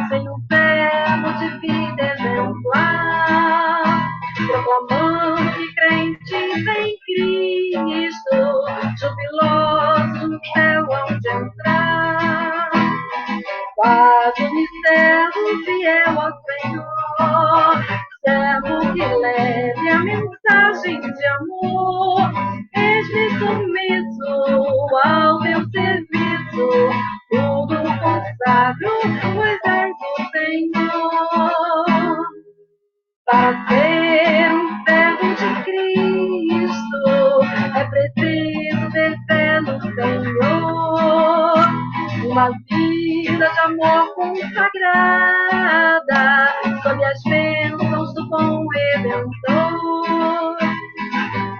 ser um servo de vida exemplar, proclamando que crentes em Cristo, jubilosos no céu hão de entrar. Faz-me servo fiel ao Senhor, servo que leve a mensagem de amor, eis-me submisso ao teu serviço, tudo consagro, pois és o Senhor. Para ser um servo de Cristo, é preciso ter fé no Senhor, uma vida de amor consagrada, sob as bênçãos do bom Redentor.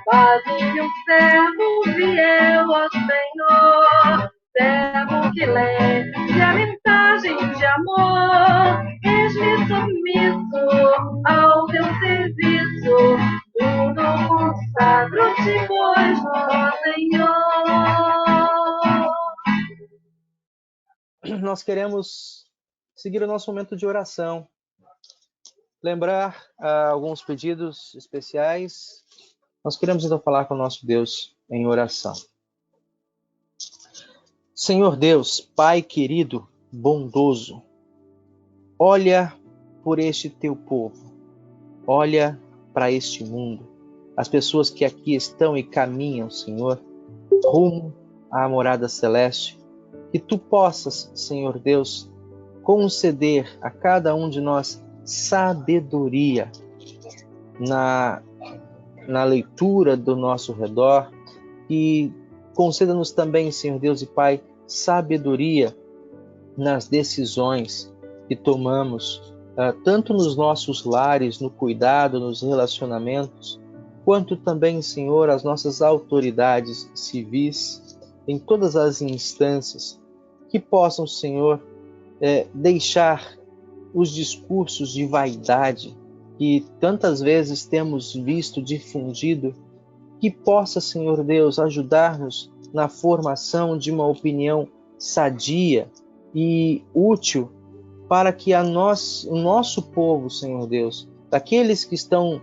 Faz-me um servo fiel ao Senhor, servo que leve a mensagem de amor, eis-me submisso ao teu serviço, tudo consagro-te, pois, ó Senhor. Nós queremos seguir o nosso momento de oração, lembrar alguns pedidos especiais. Nós queremos então falar com o nosso Deus em oração. Senhor Deus, Pai querido, bondoso, olha por este teu povo, olha para este mundo, as pessoas que aqui estão e caminham, Senhor, rumo à morada celeste, que tu possas, Senhor Deus, conceder a cada um de nós sabedoria na leitura do nosso redor, e conceda-nos também, Senhor Deus e Pai, sabedoria nas decisões que tomamos, tanto nos nossos lares, no cuidado, nos relacionamentos, quanto também, Senhor, as nossas autoridades civis, em todas as instâncias, que possam, Senhor, deixar os discursos de vaidade que tantas vezes temos visto difundido, que possa, Senhor Deus, ajudar-nos na formação de uma opinião sadia e útil para que o nosso povo, Senhor Deus, daqueles que estão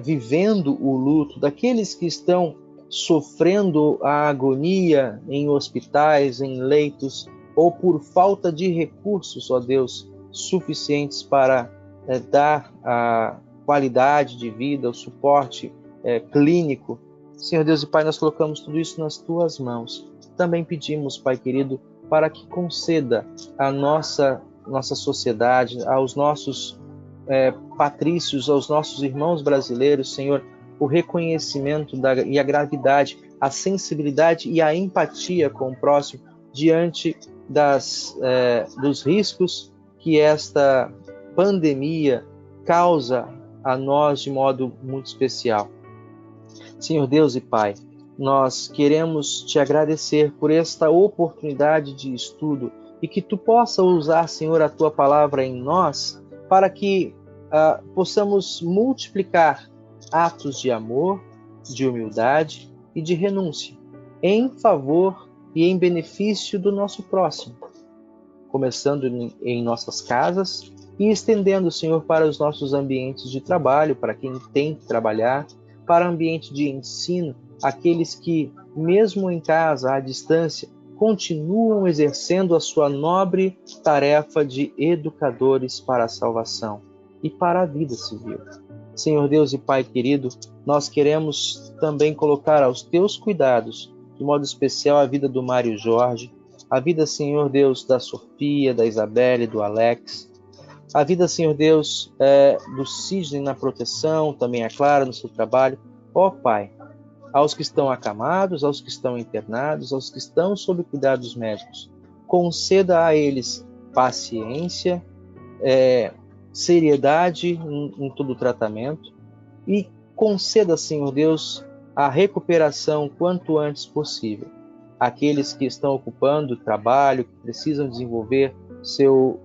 vivendo o luto, daqueles que estão sofrendo a agonia em hospitais, em leitos, ou por falta de recursos, ó Deus, suficientes para dar a qualidade de vida, o suporte clínico. Senhor Deus e Pai, nós colocamos tudo isso nas Tuas mãos. Também pedimos, Pai querido, para que conceda à nossa sociedade, aos nossos patrícios, aos nossos irmãos brasileiros, Senhor, o reconhecimento e a gravidade, a sensibilidade e a empatia com o próximo diante dos riscos que esta pandemia causa a nós de modo muito especial. Senhor Deus e Pai, nós queremos te agradecer por esta oportunidade de estudo e que tu possa usar, Senhor, a tua palavra em nós para que possamos multiplicar atos de amor, de humildade e de renúncia em favor e em benefício do nosso próximo, começando em nossas casas e estendendo, Senhor, para os nossos ambientes de trabalho, para quem tem que trabalhar, para o ambiente de ensino, aqueles que, mesmo em casa, à distância, continuam exercendo a sua nobre tarefa de educadores para a salvação e para a vida civil. Senhor Deus e Pai querido, nós queremos também colocar aos teus cuidados, de modo especial, a vida do Mário Jorge, a vida, Senhor Deus, da Sofia, da Isabelle, do Alex, a vida, Senhor Deus, do Sidney na proteção, também, é claro, no seu trabalho. Ó Pai, aos que estão acamados, aos que estão internados, aos que estão sob cuidados médicos, conceda a eles paciência, seriedade em todo o tratamento e conceda, Senhor Deus, a recuperação quanto antes possível. Aqueles que estão ocupando o trabalho, que precisam desenvolver sua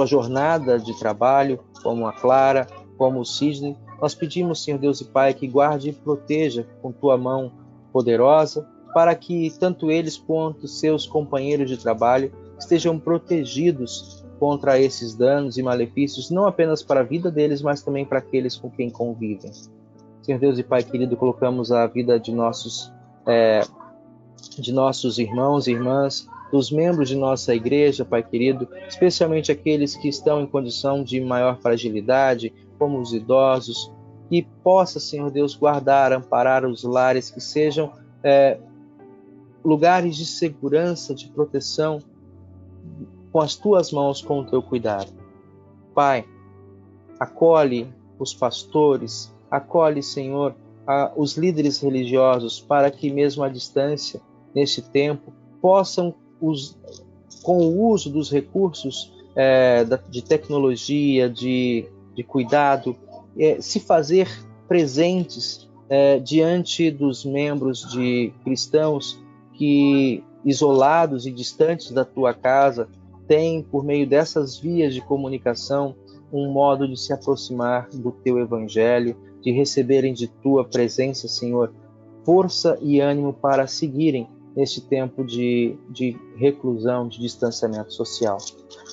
jornada de trabalho, como a Clara, como o Sidney, nós pedimos, Senhor Deus e Pai, que guarde e proteja com tua mão poderosa, para que tanto eles quanto seus companheiros de trabalho estejam protegidos contra esses danos e malefícios, não apenas para a vida deles, mas também para aqueles com quem convivem. Senhor Deus e Pai querido, colocamos a vida de nossos irmãos e irmãs, dos membros de nossa igreja, Pai querido, especialmente aqueles que estão em condição de maior fragilidade, como os idosos, que possa, Senhor Deus, guardar, amparar os lares, que sejam lugares de segurança, de proteção, com as tuas mãos, com o teu cuidado. Pai, acolhe os pastores, acolhe, Senhor, os líderes religiosos, para que mesmo à distância, neste tempo, possam, com o uso dos recursos de tecnologia, de cuidado, se fazer presentes diante dos membros de cristãos que, isolados e distantes da tua casa, têm, por meio dessas vias de comunicação, um modo de se aproximar do teu evangelho, de receberem de tua presença, Senhor, força e ânimo para seguirem neste tempo de reclusão, de distanciamento social.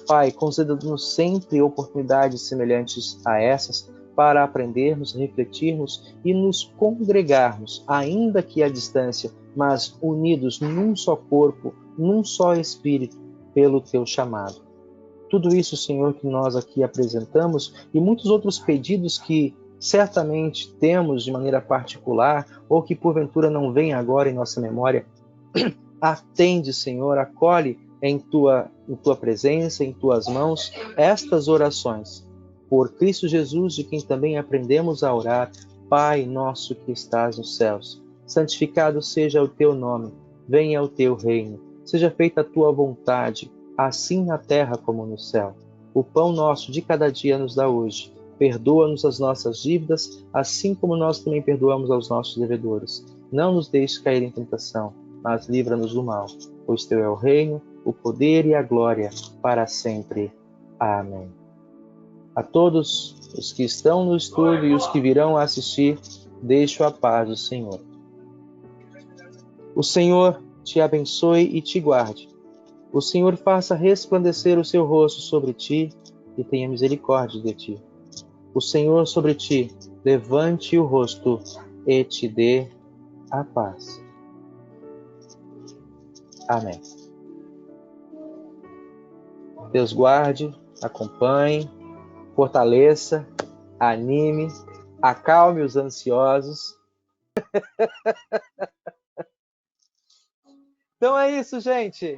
Pai, conceda-nos sempre oportunidades semelhantes a essas para aprendermos, refletirmos e nos congregarmos, ainda que à distância, mas unidos num só corpo, num só espírito, pelo teu chamado. Tudo isso, Senhor, que nós aqui apresentamos e muitos outros pedidos que certamente temos de maneira particular ou que porventura não vem agora em nossa memória, atende, Senhor, acolhe em tua presença, em tuas mãos, estas orações. Por Cristo Jesus, de quem também aprendemos a orar, Pai nosso que estás nos céus, santificado seja o teu nome, venha o teu reino, seja feita a tua vontade, assim na terra como no céu. O pão nosso de cada dia nos dá hoje. Perdoa-nos as nossas dívidas, assim como nós também perdoamos aos nossos devedores. Não nos deixes cair em tentação, mas livra-nos do mal. Pois teu é o reino, o poder e a glória, para sempre. Amém. A todos os que estão no estúdio e os que virão a assistir, deixo a paz do Senhor. O Senhor te abençoe e te guarde. O Senhor faça resplandecer o seu rosto sobre ti e tenha misericórdia de ti. O Senhor sobre ti levante o rosto e te dê a paz. Amém. Deus guarde, acompanhe, fortaleça, anime, acalme os ansiosos. Então é isso, gente.